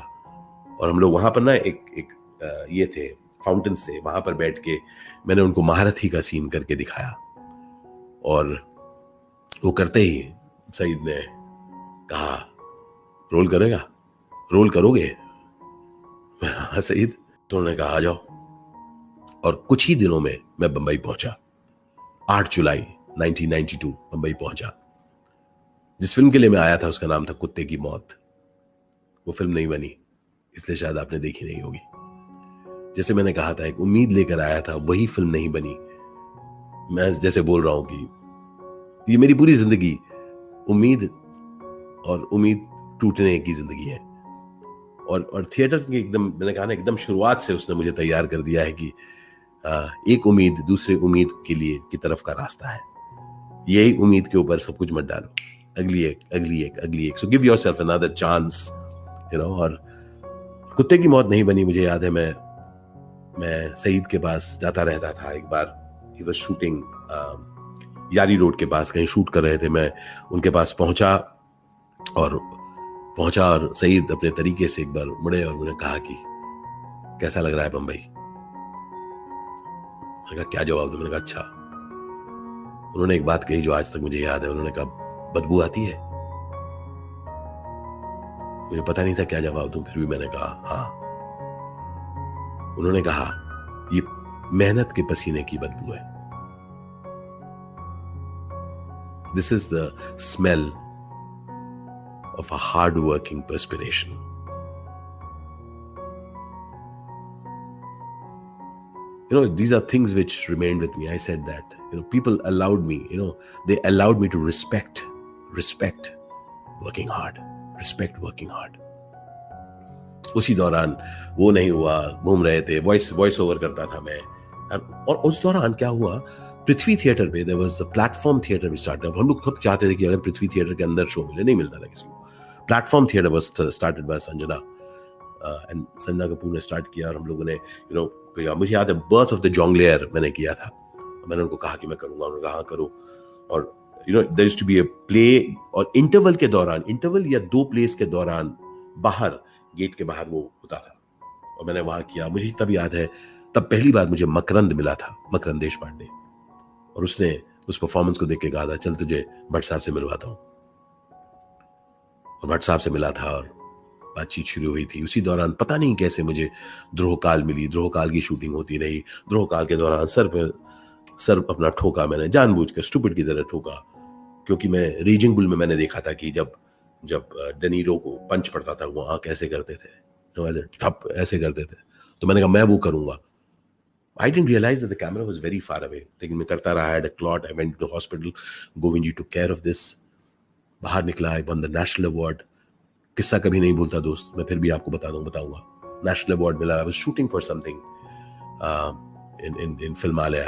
और हम लोग वहां पर ना एक ये थे, फाउंटेन्स थे, वहां पर बैठ के मैंने उनको महारथी का सीन करके दिखाया। और वो करते ही सईद ने कहा रोल करेगा, रोल करोगे? हाँ सईद। तो उन्होंने कहा आ जाओ। और कुछ ही दिनों में मैं बंबई पहुंचा। 8 जुलाई 1992 बंबई पहुंचा। जिस फिल्म के लिए मैं आया था उसका नाम था कुत्ते की मौत। वो फिल्म नहीं बनी, इसलिए शायद आपने देखी नहीं होगी। जैसे मैंने कहा था, एक उम्मीद लेकर आया था, वही फिल्म नहीं बनी। मैं जैसे बोल रहा हूं कि ये मेरी पूरी जिंदगी उम्मीद टूटने की जिंदगी है। और थिएटर की एकदम, मैंने कहा ना, एकदम शुरुआत से उसने मुझे तैयार कर दिया है कि एक उम्मीद दूसरे उम्मीद के लिए की तरफ का रास्ता है। यही उम्मीद के ऊपर सब कुछ मत डालो, अगली एक। So give yourself another chance, और कुत्ते की मौत नहीं बनी। मुझे याद है मैं सईद के पास जाता रहता था। एक बार ही वाज शूटिंग यारी रोड के पास, कहीं शूट कर रहे थे। मैं उनके पास पहुंचा और पहुंचा और सईद अपने तरीके से एक बार मुड़े और उन्होंने कहा कि कैसा लग रहा है बम्बई? मैंने कहा क्या जवाब दूं? मैंने कहा अच्छा। उन्होंने एक बात कही जो आज तक मुझे याद है। उन्होंने कहा बदबू आती है? मुझे पता नहीं था क्या जवाब दूं, फिर भी मैंने कहा हाँ। उन्होंने कहा ये मेहनत के पसीने की बदबू है। This is the smell of a hard-working perspiration. These are things which remained with me. I said that, people allowed me, they allowed me to respect working hard, respect working hard. उसी दौरान वो नहीं हुआ, घूम रहे थे, वॉइस ओवर करता था मैं। और उस दौरान क्या हुआ, पृथ्वी थिएटर पे there was a platform theatre भी स्टार्ट। हम लोग खूब चाहते थे कि अगर पृथ्वी थिएटर के अंदर शो मिले, नहीं मिलता था किसी को। Platform theatre was started by Sanjana and Sanjana Kapoor ने स्टार्ट किया और हम लोगों ने मुझे याद है बर्थ ऑफ द जोंगलेयर मैंने किया था। मैंने उनको कहा कि मैं करूंगा, उन्होंने कहा हाँ करो। और there used to be a play, और इंटरवल के दौरान, इंटरवल या 2 प्लेस के दौरान बाहर, गेट के बाहर वो होता था और मैंने वहां किया। मुझे तब याद है, तब पहली बार मुझे मकरंद मिला था, मकरंद देश पांडे, और उसने उस परफॉर्मेंस को देख के कहा था चल तुझे भट्ट साहब से मिलवाता हूं। और भट्ट साहब से मिला था और बातचीत शुरू हुई थी। उसी दौरान पता नहीं कैसे मुझे ध्रुवकाल मिली, ध्रुवकाल की शूटिंग होती रही। ध्रुवकाल के दौरान सर अपना ठोका मैंने, जानबूझकर स्टूपिड की तरह ठोका, क्योंकि मैं रीजिंग बुल में मैंने देखा था कि जब डनीरो को पंच पड़ता था वो आंख ऐसे करते थे, ठप ऐसे करते थे, तो मैंने कहा मैं वो करूंगा। I didn't realize that the camera was very far away. लेकिन मैं करता रहा, I had a clot, I went to the hospital, Govind ji took care of this. बाहर निकला, I won the national award. किस्सा कभी नहीं भूलता दोस्त, मैं फिर भी आपको बताऊंगा। नेशनल अवार्ड मिला, I was shooting for something in Filmalaya.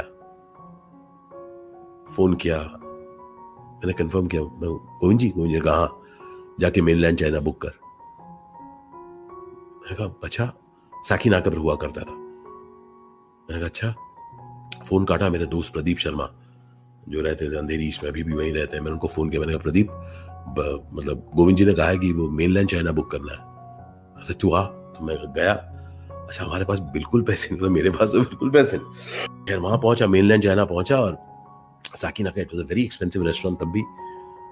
Phone किया, मैंने कंफर्म किया, मैं गोविंद जी कहा जाके मेनलैंड चाइना बुक कर। मैंने कहा अच्छा, साकिनाका पर हुआ करता था। मैंने कहा अच्छा। फोन काटा, मेरे दोस्त प्रदीप शर्मा जो रहते थे अंधेरी ईस्ट में, अभी भी वहीं रहते हैं। मैंने उनको फोन किया, मैंने कहा प्रदीप, मतलब गोविंद जी ने कहा है कि वो मेनलैंड चाइना बुक करना है, तो तू आ। तो मैं गया। अच्छा, हमारे पास बिल्कुल पैसे नहीं, तो मेरे पास तो बिल्कुल पैसे नहीं। खैर वहां पहुंचा, मेनलैंड चाइना पहुंचा, और Sakinaka, it was a very expensive restaurant तब भी।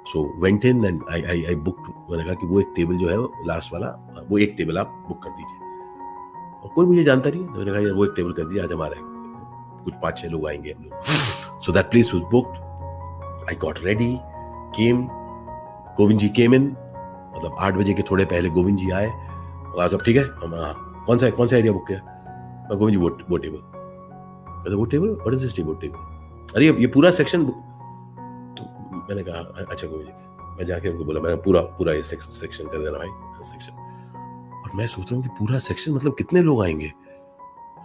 So went in and I booked. मैंने कहा कि वो एक टेबल जो है लास्ट वाला, वो एक टेबल आप बुक कर दीजिए। और कोई मुझे जानता नहीं है, तो मैंने कहा यार वो एक टेबल कर दीजिए, आज हमारे कुछ 5-6 लोग आएंगे हम लोग। So that place was booked. I got ready, came, Govind ji came in, मतलब 8 बजे के थोड़े पहले गोविंद जी आए। और सब ठीक है, हम कौन सा एरिया बुक किया? मैं गोविंद जी वो टेबल। कहते वो table, what is this table? अरे ये पूरा सेक्शन। तो मैंने कहा अच्छा गोविंद जी। मैं जाके उनको बोला, मैं पूरा ये सेक्शन कर देना भाई, सेक्शन। और मैं सोच रहा हूँ कि पूरा सेक्शन, मतलब कितने लोग आएंगे?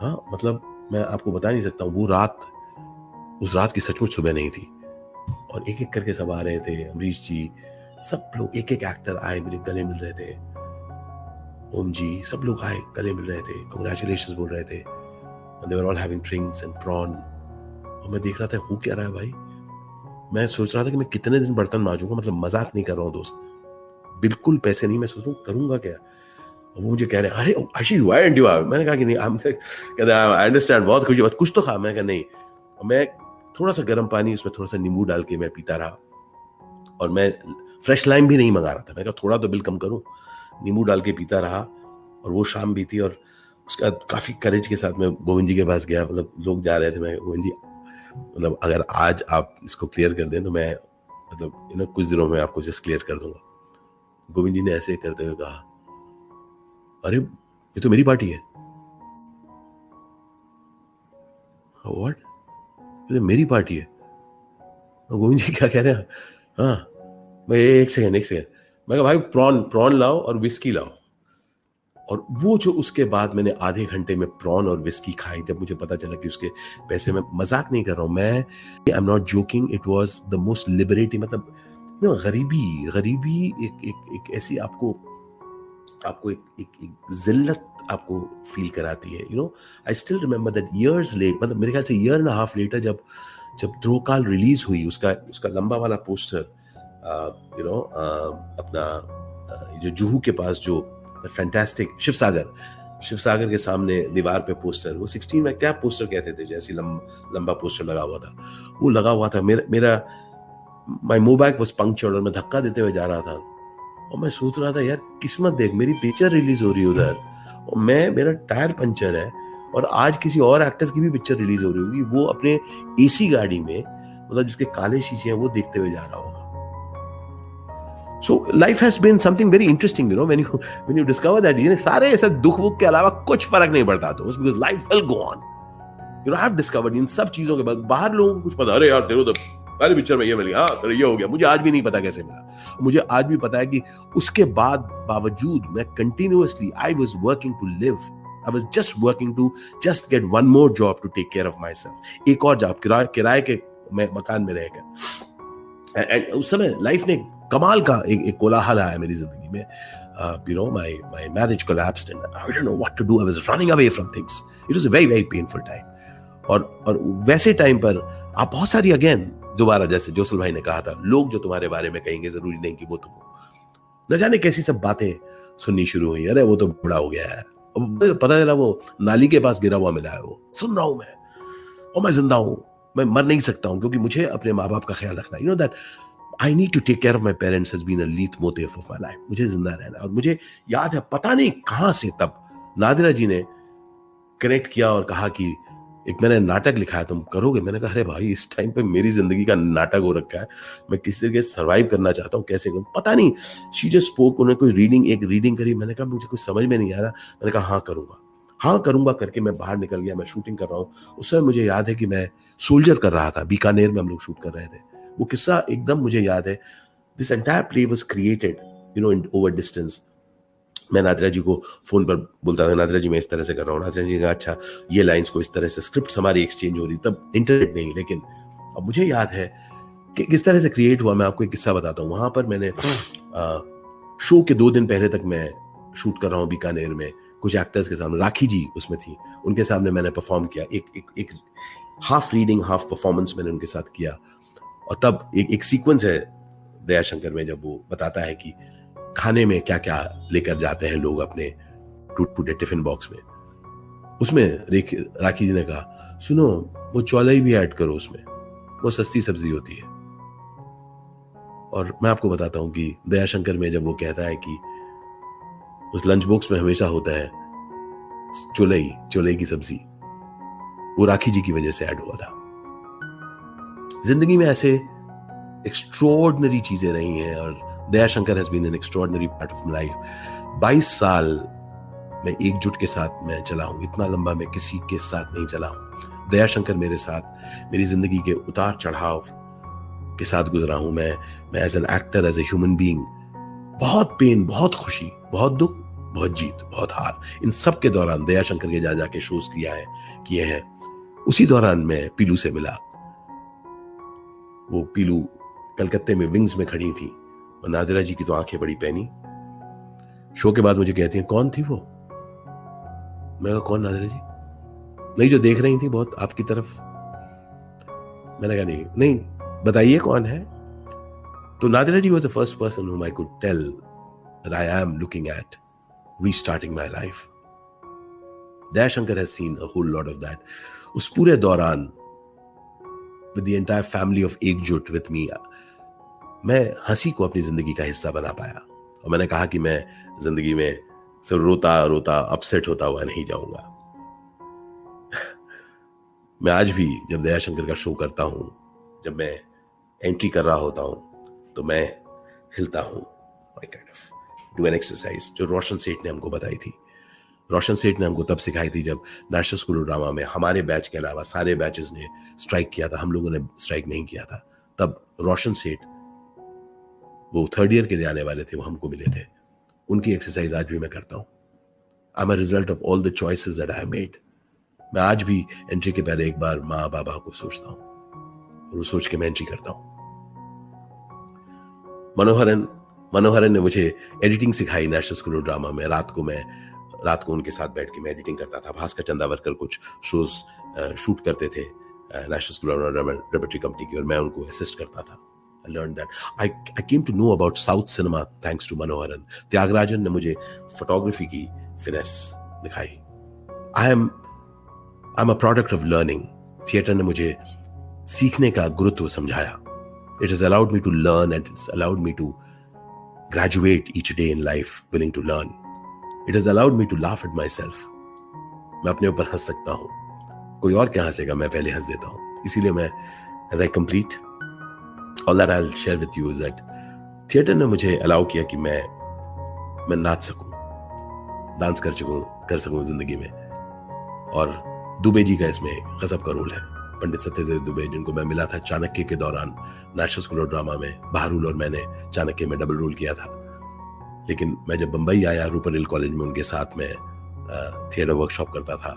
हाँ, मतलब मैं आपको बता नहीं सकता हूँ। वो रात, उस रात की सचमुच सुबह नहीं थी, और एक एक करके सब आ रहे थे। अमरीश जी, सब लोग, एक एक एक्टर आए, मेरे गले मिल रहे थे। ओम जी, सब लोग आए, गले मिल रहे थे, कांग्रेचुलेशंस बोल रहे थे। They were all having drinks and prawn. और मैं देख रहा था हो क्या रहा है भाई। मैं सोच रहा था कि मैं कितने दिन बर्तन मांजूंगा, मतलब मजाक नहीं कर रहा हूँ दोस्त, बिल्कुल पैसे नहीं। मैं सोच रहा हूँ करूंगा क्या। और वो मुझे कह रहे हैं अरे Ashish why don't you have. मैंने कहा कि नहीं, कहते आई अंडरस्टैंड, बहुत खुशी बात, कुछ तो खा। मैं कहा नहीं। मैं थोड़ा सा गर्म पानी, उसमें थोड़ा सा नींबू डाल के मैं पीता रहा, और मैं फ्रेश लाइम भी नहीं मंगा रहा था। मैं कहा थोड़ा तो बिल कम करूं, नींबू डाल के पीता रहा। और वो शाम भी थी, और उसके बाद काफी करेज के साथ मैं गोविंद जी के पास गया। मतलब लोग जा रहे थे, मैं गोविंद जी, मतलब अगर आज आप इसको क्लियर कर दें तो मैं, मतलब कुछ दिनों में आपको जस्ट क्लियर कर दूंगा। गोविंद जी ने ऐसे करते हुए कहा अरे ये तो मेरी पार्टी है। व्हाट? ये मेरी पार्टी है? गोविंद जी क्या कह रहे हैं? हाँ, मैं एक सेकंड। मैं कहा भाई प्रॉन लाओ और विस्की लाओ। और वो जो उसके बाद मैंने आधे घंटे में प्रॉन और विस्की खाई, जब मुझे पता चला कि उसके पैसे, में मजाक नहीं कर रहा हूं मैं, I am not joking, it was the most liberating. मतलब गरीबी एक ऐसी आपको एक जिल्लत आपको फील कराती है। I still remember that years late, मतलब मेरे ख्याल से ईयर एंड हाफ लेटर, जब ध्रुवकाल रिलीज हुई, उसका लंबा वाला पोस्टर, अपना जो जुहू के पास जो फैंटास्टिक शिव सागर के सामने दीवार पे पोस्टर, वो 16 में क्या पोस्टर कहते थे, जैसी लंबा पोस्टर लगा हुआ था, वो लगा हुआ था। मेरा माय मोबाइल वाज पंक्चर्ड और मैं धक्का देते हुए जा रहा था और मैं सोच रहा था, यार किस्मत देख, मेरी पिक्चर रिलीज हो रही है उधर और मेरा टायर पंचर है और आज किसी और एक्टर की भी पिक्चर रिलीज हो रही होगी, वो अपने एसी गाड़ी में, मतलब जिसके काले शीशे हैं, वो देखते हुए जा रहा होगा। So life has been something very interesting, when you discover that ये सारे ऐसे दुख वुख के अलावा कुछ फर्क नहीं पड़ता तो because life will go on. I've discovered इन सब चीजों के बाद बाहर लोगों को कुछ पता, अरे यार तेरे तो पहली पिक्चर में ये मिल गया, हाँ तेरे ये हो गया, मुझे आज भी नहीं पता कैसे मिला। मुझे आज भी पता है कि उसके बावजूद मैं continuously I was working to live, I was just working to just get one more job to take care of myself, एक और जॉब, किराए के मकान में रहकर। उस समय लाइफ ने कमाल का एक कोलाहल आया मेरी जिंदगी में। My marriage collapsed and I didn't know what to do. I was running away from things. It was a very very painful time. और वैसे टाइम पर आप बहुत सारी अगेन दोबारा, जैसे जोसल भाई ने कहा था, लोग जो तुम्हारे बारे में कहेंगे जरूरी नहीं कि वो तुम हो। न जाने कैसी सब बातें सुननी शुरू हुई, अरे वो तो बड़ा हो गया है, पता चला वो नाली के पास गिरा हुआ मिला है, वो सुन रहा हूं मैं, और मैं जिंदा हूं, मैं मर नहीं सकता हूं क्योंकि मुझे अपने माँ बाप का ख्याल रखना। That I need to take care of my parents has been a leitmotif of my life. मुझे जिंदा रहना। और मुझे याद है, पता नहीं कहां से तब नादिरा जी ने कनेक्ट किया और कहा कि एक मैंने नाटक लिखा है, तुम करोगे? मैंने कहा अरे भाई, इस टाइम पे मेरी जिंदगी का नाटक हो रखा है, मैं किस तरीके से सर्वाइव करना चाहता हूँ, कैसे करूँ पता नहीं। शी जस्ट स्पोक, उन्होंने कोई रीडिंग करी, मैंने कहा मुझे कुछ समझ में नहीं आ रहा, मैंने कहा हाँ करूंगा करके मैं बाहर निकल गया। मैं शूटिंग कर रहा हूँ उस समय, मुझे याद है कि मैं सोल्जर कर रहा था, बीकानेर में हम लोग शूट कर रहे थे। वो किस्सा एकदम मुझे याद है। This entire play was created in over distance. मैं नादिरा जी को फोन पर बोलता था, नादिरा जी मैं इस तरह से कर रहा हूँ, नादिरा जी का अच्छा ये लाइंस को इस तरह से, स्क्रिप्ट हमारी एक्सचेंज हो रही, तब इंटरनेट नहीं, लेकिन अब मुझे याद है कि किस तरह से क्रिएट हुआ। मैं आपको एक किस्सा बताता हूँ। वहां पर मैंने शो के 2 दिन पहले तक मैं शूट कर रहा हूँ बीकानेर में, कुछ एक्टर्स के सामने, राखी जी उसमें थी, उनके सामने मैंने परफॉर्म किया, एक हाफ रीडिंग हाफ परफॉर्मेंस मैंने उनके साथ किया। और तब एक सीक्वेंस है दया शंकर में, जब वो बताता है कि खाने में क्या क्या लेकर जाते हैं लोग अपने टूटे टिफिन बॉक्स में। उसमें राखी जी ने कहा, सुनो वो चौलाई भी ऐड करो उसमें, वो सस्ती सब्जी होती है। और मैं आपको बताता हूं कि दया शंकर में जब वो कहता है कि उस लंच बॉक्स में हमेशा होता है चौलाई की सब्जी, वो राखी जी की वजह से ऐड हुआ था। जिंदगी में ऐसे एक्स्ट्रॉर्डिनरी चीजें रही हैं और Daya Shankar has been an extraordinary part of my life. 22 साल मैं एकजुट के साथ मैं चला हूं, इतना लंबा मैं किसी के साथ नहीं चला हूं। दया शंकर मेरे साथ मेरी जिंदगी के उतार चढ़ाव के साथ गुजरा हूं। मैं as an actor, as a human being, बहुत पेन, बहुत खुशी, बहुत दुख, बहुत जीत, बहुत हार, इन सब के दौरान दया शंकर के जाके शोज किए हैं। उसी दौरान मैं पीलू से मिला। वो पीलू कलकत्ते में विंग्स में खड़ी थी और नादिरा जी की तो आंखें बड़ी पैनी। शो के बाद मुझे कहती हैं, कौन थी वो? मैं कहा कौन नादिरा जी? नहीं, जो देख रही थी बहुत आपकी तरफ। मैंने कहा नहीं बताइए कौन है। तो नादिरा जी was the first person whom I could tell that I am looking at restarting my life. Daya Shankar has seen a whole lot of that. उस पूरे दौरान with the entire family of एकजुट with me, मैं हंसी को अपनी जिंदगी का हिस्सा बना पाया। और मैंने कहा कि मैं जिंदगी में सिर्फ रोता अपसेट होता हुआ नहीं जाऊंगा। मैं आज भी जब दया शंकर का शो करता हूं, जब मैं एंट्री कर रहा होता हूं, तो मैं हिलता हूं। I kind of do an exercise जो रोशन सेठ ने हमको बताई थी। रोशन सेठ ने हमको तब सिखाई थी जब नेशनल स्कूल ऑफ ड्रामा में हमारे बैच के अलावा सारे बैचेस ने स्ट्राइक किया था, हम लोगों ने स्ट्राइक नहीं किया था। तब रोशन सेठ, वो 3rd ईयर के लिए आने वाले थे, वो हमको मिले थे। उनकी एक्सरसाइज आज भी मैं करता हूँ। I am a result of all the choices that I have made. मैं आज भी एंट्री के पहले एक बार माँ बाबा को सोचता हूँ और वो सोच के मैं एंट्री करता हूँ। मनोहरन ने मुझे एडिटिंग सिखाई नेशनल स्कूल ऑफ ड्रामा में। रात को उनके साथ बैठ के मैं एडिटिंग करता था। भास्कर चंदावरकर कुछ शोज शूट करते थे national school of drama repertory company की, और मैं उनको असिस्ट करता था। I learned that. I came to know about South cinema thanks to Manoharan. Tyagarajan ने मुझे फोटोग्राफी की फिनेस दिखाई. I'm a product of learning. Theatre ने मुझे सीखने का गुरुत्व समझाया. It has allowed me to learn and it's allowed me to graduate each day in life willing to learn. It has allowed me to laugh at myself. मैं अपने ऊपर हंस सकता हूँ. कोई और क्या हंसेगा, मैं पहले हंस देता हूँ. इसीलिए मैं as I complete all that I'll share with you is that theatre ने मुझे अलाउ किया कि मैं नाच सकूं, डांस कर सकूं जिंदगी में. और दुबे जी का इसमें गजब का रोल है. पंडित सत्यदेव दुबे, जिनको मैं मिला था चाणक्य के दौरान नेशनल स्कूल ऑफ ड्रामा में. बहारुल और मैंने चाणक्य में डबल रोल किया था. लेकिन मैं जब बंबई आया रूपर हिल कॉलेज में, उनके साथ में थिएटर वर्कशॉप करता था.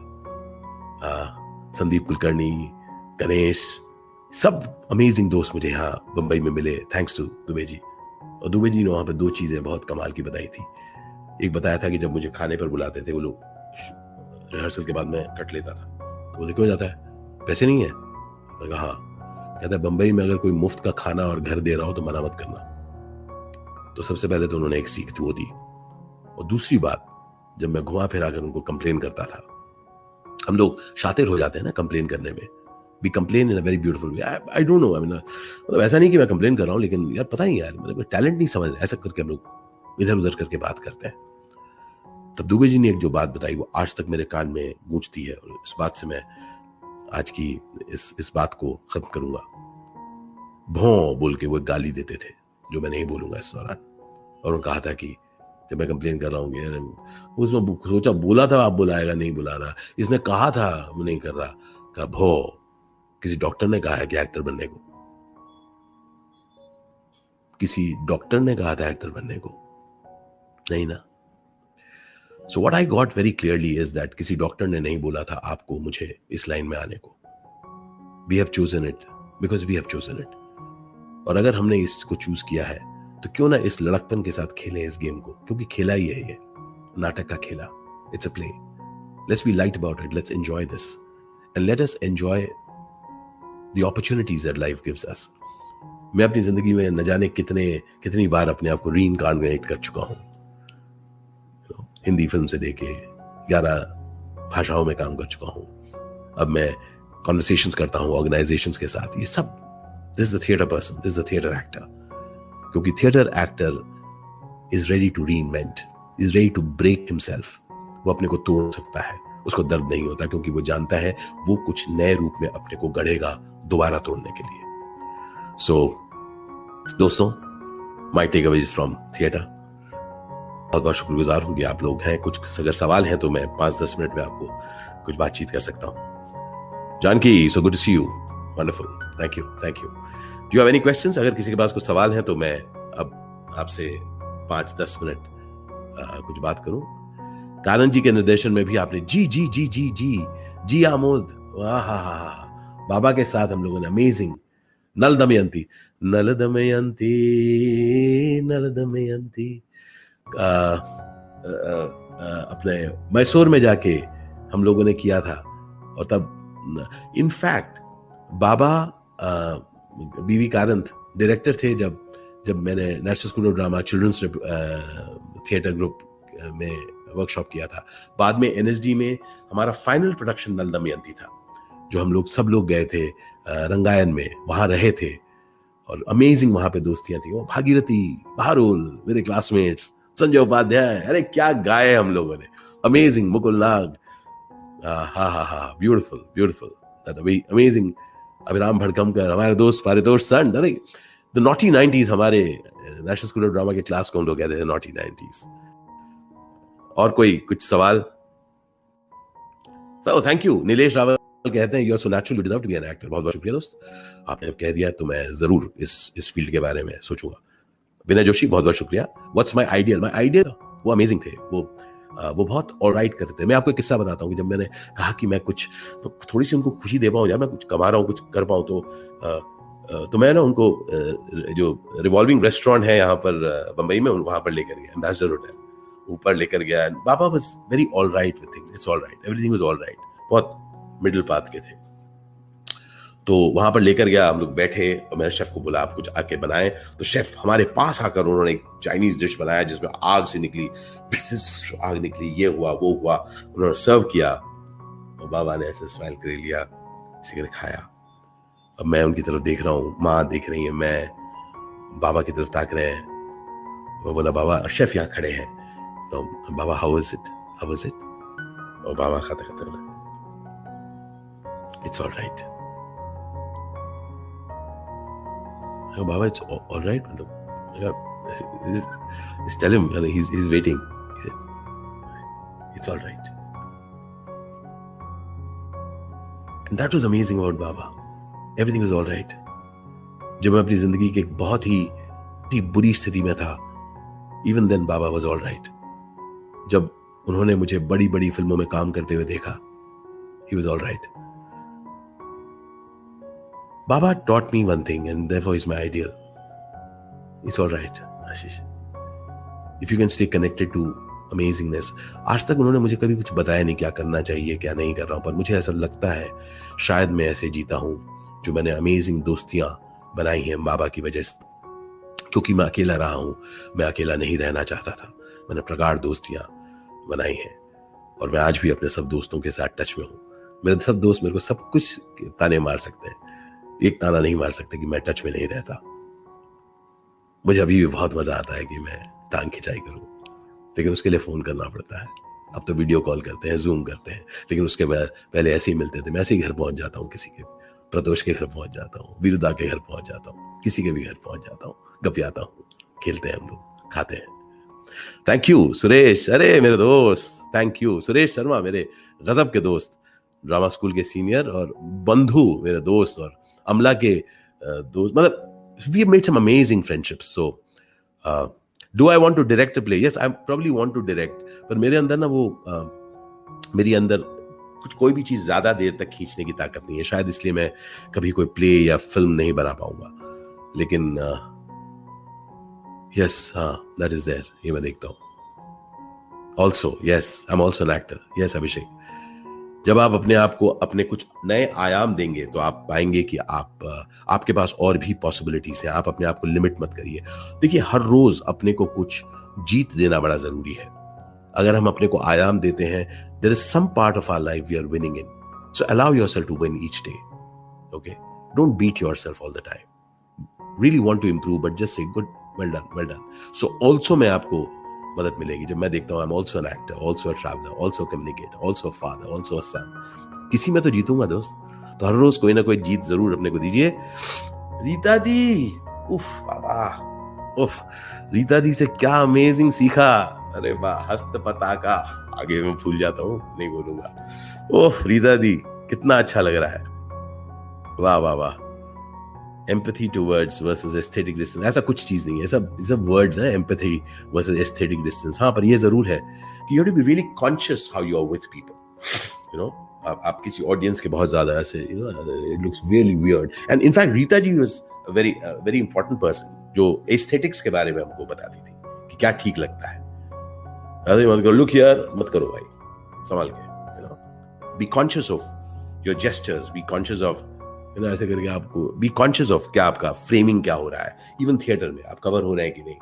संदीप कुलकर्णी, गणेश, सब अमेजिंग दोस्त मुझे यहाँ बंबई में मिले थैंक्स टू दुबे जी. और दुबे जी ने वहाँ पे 2 चीज़ें बहुत कमाल की बताई थी. एक बताया था कि जब मुझे खाने पर बुलाते थे वो लोग, रिहर्सल के बाद मैं कट लेता था. तो बोले क्यों जाता है, पैसे नहीं है? मैं कहा हाँ. कहता है बंबई में अगर कोई मुफ्त का खाना और घर दे रहा हो तो मना मत करना. तो सबसे पहले तो उन्होंने एक सीख वो दी. और दूसरी बात, जब मैं घुमा फिरा कर उनको कंप्लेन करता था, हम लोग शातिर हो जाते हैं ना कंप्लेन करने में. We complain in a very beautiful way. I don't know. मतलब ऐसा नहीं कि मैं कंप्लेन कर रहा हूँ, लेकिन यार पता नहीं यार, मतलब टैलेंट नहीं समझ, ऐसा करके हम लोग इधर उधर करके बात करते हैं. तब दुबे जी ने एक जो बात बताई वो आज तक मेरे कान में गूंजती है. और इस बात से मैं आज की इस बात को खत्म करूंगा. भों बोल के वो गाली देते थे जो मैं नहीं बोलूंगा इस दौरान. और उन्होंने कहा था कि जब मैं कंप्लेन कर रहा हूँ यार, उसमें सोचा बोला था आप बुलाएगा, नहीं बुला रहा. इसने कहा था वो नहीं कर रहा. कहा भो, किसी डॉक्टर ने कहा है कि एक्टर बनने को? किसी डॉक्टर ने कहा था एक्टर बनने को? नहीं ना. So what I got very clearly is that किसी डॉक्टर ने नहीं बोला था आपको, मुझे इस लाइन में आने को. We have chosen it because we have chosen it. और अगर हमने इसको चूज किया है तो क्यों ना इस लड़कपन के साथ खेलें इस गेम को, क्योंकि खेला ही है ये, नाटक का खेला. It's a play. Let's be light about it. Let's enjoy this and let us enjoy the opportunities that life gives us. मैं अपनी जिंदगी में न जाने कितनी बार अपने आप को रीइंकार्नेट कर चुका हूं. हिंदी फिल्म से लेके 11 भाषाओं में काम कर चुका हूं. अब मैं कॉन्वर्सेशंस करता हूं ऑर्गेनाइजेशंस के साथ. ये सब, this is the theatre person, this is the theatre actor. क्योंकि theatre actor is ready to reinvent, is ready to break himself. वो अपने को तोड़ सकता है, उसको दर्द नहीं होता, क्योंकि वो जानता है वो कुछ नए रूप में अपने को गढ़ेगा दोबारा तोड़ने के लिए. सो दोस्तों, my takeaways from theatre. बहुत बहुत शुक्रगुजार हूं कि आप लोग हैं. कुछ अगर सवाल हैं तो मैं 5-10 मिनट में आपको कुछ बातचीत कर सकता हूं. Janaki, so good to see you. Wonderful. Thank you. Do you have any questions? अगर किसी के पास कुछ सवाल हैं तो मैं अब आपसे 5-10 मिनट कुछ बात करूं. कानन जी के निर्देशन में भी आपने जी जी जी जी जी जी आमोद, वाह, बाबा के साथ हम लोगों ने अमेजिंग. नल दमयंती, नल दमयंती, नल दमयंती अपने मैसूर में जाके हम लोगों ने किया था. और तब इनफैक्ट बाबा बीवी कारंत डायरेक्टर थे जब मैंने national school of drama children's theatre group में वर्कशॉप किया था. बाद में एनएसडी में हमारा फाइनल प्रोडक्शन नल दमयंती था, जो हम लोग सब लोग गए थे रंगायन में, वहां रहे थे और अमेजिंग वहां पे दोस्तियां थी. वो भागीरथी, बहारुल, मेरे क्लासमेट्स, संजय उपाध्याय, अरे क्या गाए हम लोगों ने. अमेजिंग. मुकुल नाग, हा, ब्यूटिफुल, अमेजिंग. अभिराम भड़कमकर, हमारे दोस्त पारितोष संड. अरे द नॉटी 90s, हमारे नेशनल स्कूल ऑफ ड्रामा के क्लास को हम लोग कहते थे नॉटी 90s. और कोई कुछ सवाल? Thank you. नीलेश रावल कहते हैं you are so natural, you deserve to be an actor. बहुत बहुत शुक्रिया दोस्त, आपने जब कह दिया तो मैं जरूर इस फील्ड के बारे में सोचूंगा. विनय जोशी, बहुत बहुत शुक्रिया. व्हाट्स माय आइडियल, वो अमेजिंग थे. वो बहुत ऑलराइट करते थे. मैं आपको एक किस्सा बताता हूँ कि जब मैंने कहा कि मैं कुछ तो थोड़ी सी उनको खुशी दे पाऊँ, यार मैं कुछ कमा रहा हूँ, कुछ कर पाऊँ, तो मैं ना उनको जो रिवॉल्विंग रेस्टोरेंट है यहाँ पर बंबई में, वहां पर लेकर गया. एम्बेसडर होटल ऊपर लेकर गया. Baba was very alright with things. It's alright, everything was alright. बहुत मिडिल पाथ के थे. तो वहां पर लेकर गया, हम लोग बैठे और मैंने शेफ को बोला आप कुछ आके बनाएं। तो शेफ हमारे पास आकर उन्होंने एक चाइनीज डिश बनाया जिसमें आग से निकली, आग निकली, ये हुआ वो हुआ, उन्होंने सर्व किया और बाबा ने ऐसे स्माइल कर लिया, इसी कर खाया। अब मैं उनकी तरफ देख रहा हूँ, माँ देख रही है, मैं बाबा की तरफ ताक रहे हैं। मैं बोला बाबा, शेफ यहाँ खड़े हैं, तो Baba how is it, how is it? और बाबा खाते खाते बोला it's all right. Baba it's all right, मतलब just tell him he's waiting. He said, it's all right. And that was amazing about Baba. Everything was all right. जब मैं अपनी जिंदगी के एक बहुत ही बुरी स्थिति में था, even then Baba was all right. जब उन्होंने मुझे बड़ी बड़ी फिल्मों में काम करते हुए देखा, he was all right. Baba taught me one thing and therefore is my ideal. It's all right, Ashish. If you can stay connected to amazingness. आज तक उन्होंने मुझे कभी कुछ बताया नहीं क्या करना चाहिए, क्या नहीं कर रहा हूं, पर मुझे ऐसा लगता है शायद मैं ऐसे जीता हूं जो मैंने अमेजिंग दोस्तियां बनाई हैं बाबा की वजह से, क्योंकि मैं अकेला रहा हूं, मैं अकेला नहीं रहना चाहता था। मैंने प्रगाढ़ दोस्तियां बनाई हैं और मैं आज भी अपने सब दोस्तों के साथ टच में हूं। मेरे सब दोस्त मेरे को सब कुछ ताने मार सकते हैं, एक ताना नहीं मार सकते कि मैं टच में नहीं रहता। मुझे अभी भी बहुत मजा आता है कि मैं टांग खिंचाई करूं, लेकिन उसके लिए फोन करना पड़ता है। अब तो वीडियो कॉल करते हैं, जूम करते हैं, लेकिन उसके बाद पहले ऐसे ही मिलते थे। मैं ऐसे ही घर पहुंच जाता हूँ, किसी के, प्रदोष के घर पहुंच जाता हूँ, विरुदा के घर पहुंच जाता हूँ, किसी के भी घर पहुंच जाता हूँ, गपियाता हूँ, खेलते हैं हम लोग, खाते हैं। थैंक यू सुरेश, अरे मेरे दोस्त, थैंक यू सुरेश शर्मा, मेरे गजब के दोस्त, ड्रामा स्कूल के सीनियर और बंधु मेरे दोस्त, और अमला के दोस्त, मतलब we have made some amazing friendships. So do I want to direct a play? Yes, I probably want to direct, पर मेरे अंदर ना वो मेरी अंदर कुछ कोई भी चीज ज्यादा देर तक खींचने की ताकत नहीं है, शायद इसलिए मैं कभी कोई प्ले या फिल्म नहीं बना पाऊंगा। लेकिन यस, हाँ, दैट इज देयर, ये मैं देखता हूँ। Also yes, I am also an actor. Yes Abhishek, जब आप अपने आप को अपने कुछ नए आयाम देंगे तो आप पाएंगे कि आपके पास और भी पॉसिबिलिटीज हैं। आप अपने आप को लिमिट मत करिए। देखिए, हर रोज अपने को कुछ जीत देना बड़ा जरूरी है। अगर हम अपने को आयाम देते हैं, there is some part of our life we are winning in, so allow yourself to win each day. Okay, don't beat yourself all the time. Really want to improve, but just say good, well done, well done. So also मैं आपको मदद मिलेगी जब मैं देखता हूँ I am also an actor, also a traveller, also communicator, also father, also a son. किसी में तो जीतूंगा दोस्त, तो हर रोज कोई ना कोई जीत जरूर अपने को दीजिए। रीता दी, उफ बाबा, उफ, रीता दी से क्या अमेजिंग सीखा। अरे वाह, हस्त पताका, आगे मैं भूल जाता हूँ, नहीं बोलूंगा। ओह रीता दी, कितना अच्छा लग रहा है, वाह वाह वाह। Empathy towards versus aesthetic distance, ऐसा कुछ चीज नहीं है, सब वर्ड्स हैं, एम्पैथी वर्सेस एस्थेटिक डिस्टेंस। हाँ, पर ये जरूर है कि you have to be really conscious how you are with people. You know, आप किसी ऑडियंस के बहुत ज्यादा ऐसे, you know, it looks really weird. And in fact Rita ji was a very important person जो एस्थेटिक्स के बारे में हमको बताती थी कि क्या ठीक लगता है। अरे मत करो, लुक हियर, मत करो भाई, संभाल के, you know, be conscious of your gestures, be conscious of, ऐसे करके आपको बी कॉन्शियस ऑफ क्या आपका फ्रेमिंग क्या हो रहा है, इवन थिएटर में आप कवर हो रहे हैं कि नहीं।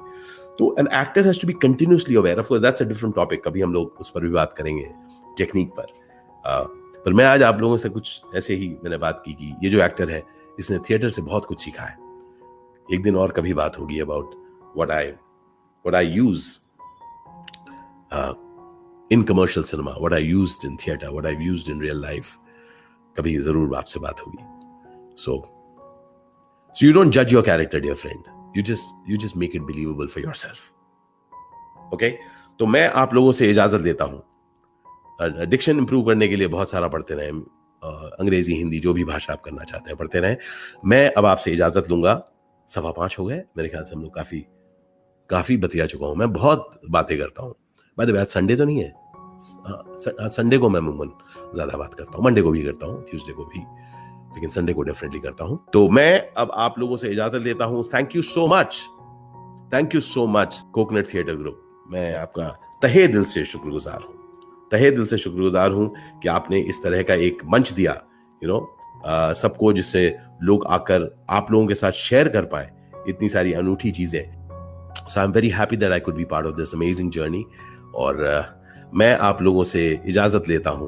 तो an actor has to be continuously aware. Of course that's a different topic, कभी हम लोग उस पर भी बात करेंगे, टेक्निक पर मैं आज आप लोगों से कुछ ऐसे ही मैंने बात की कि ये जो एक्टर है इसने थिएटर से बहुत कुछ सीखा है। एक दिन और कभी बात होगी about what I use in commercial cinema, what I used in theatre, what I used in real life, कभी जरूर आपसे बात होगी। So you don't judge your character, dear friend. You just make it believable for yourself. Okay? तो मैं आप लोगों से इजाजत लेता हूं। डिक्शन इंप्रूव करने के लिए बहुत सारा पढ़ते रहें, अंग्रेजी, हिंदी, जो भी भाषा आप करना चाहते हैं पढ़ते रहें। मैं अब आपसे इजाजत लूंगा। 5:15 हो गए मेरे ख्याल से, हम लोग काफी बतिया चुका हूं। मैं बहुत बातें करता हूं। बाय द वे, आज संडे तो नहीं है, संडे को मैं अमूमन ज्यादा बात करता हूं, मंडे को भी करता हूं, ट्यूसडे को भी, लेकिन संडे को डेफिनेटली करता हूं। तो मैं अब आप लोगों से इजाजत लेता हूं। Thank you so much coconut theatre group. मैं आपका तहे दिल से शुक्रगुजार हूं कि आपने इस तरह का एक मंच दिया, यू नो, सबको, जिससे लोग आकर आप लोगों के साथ शेयर कर पाए इतनी सारी अनूठी चीजें. So I am very happy that I could be part of this amazing journey. और मैं आप लोगों से इजाजत लेता हूं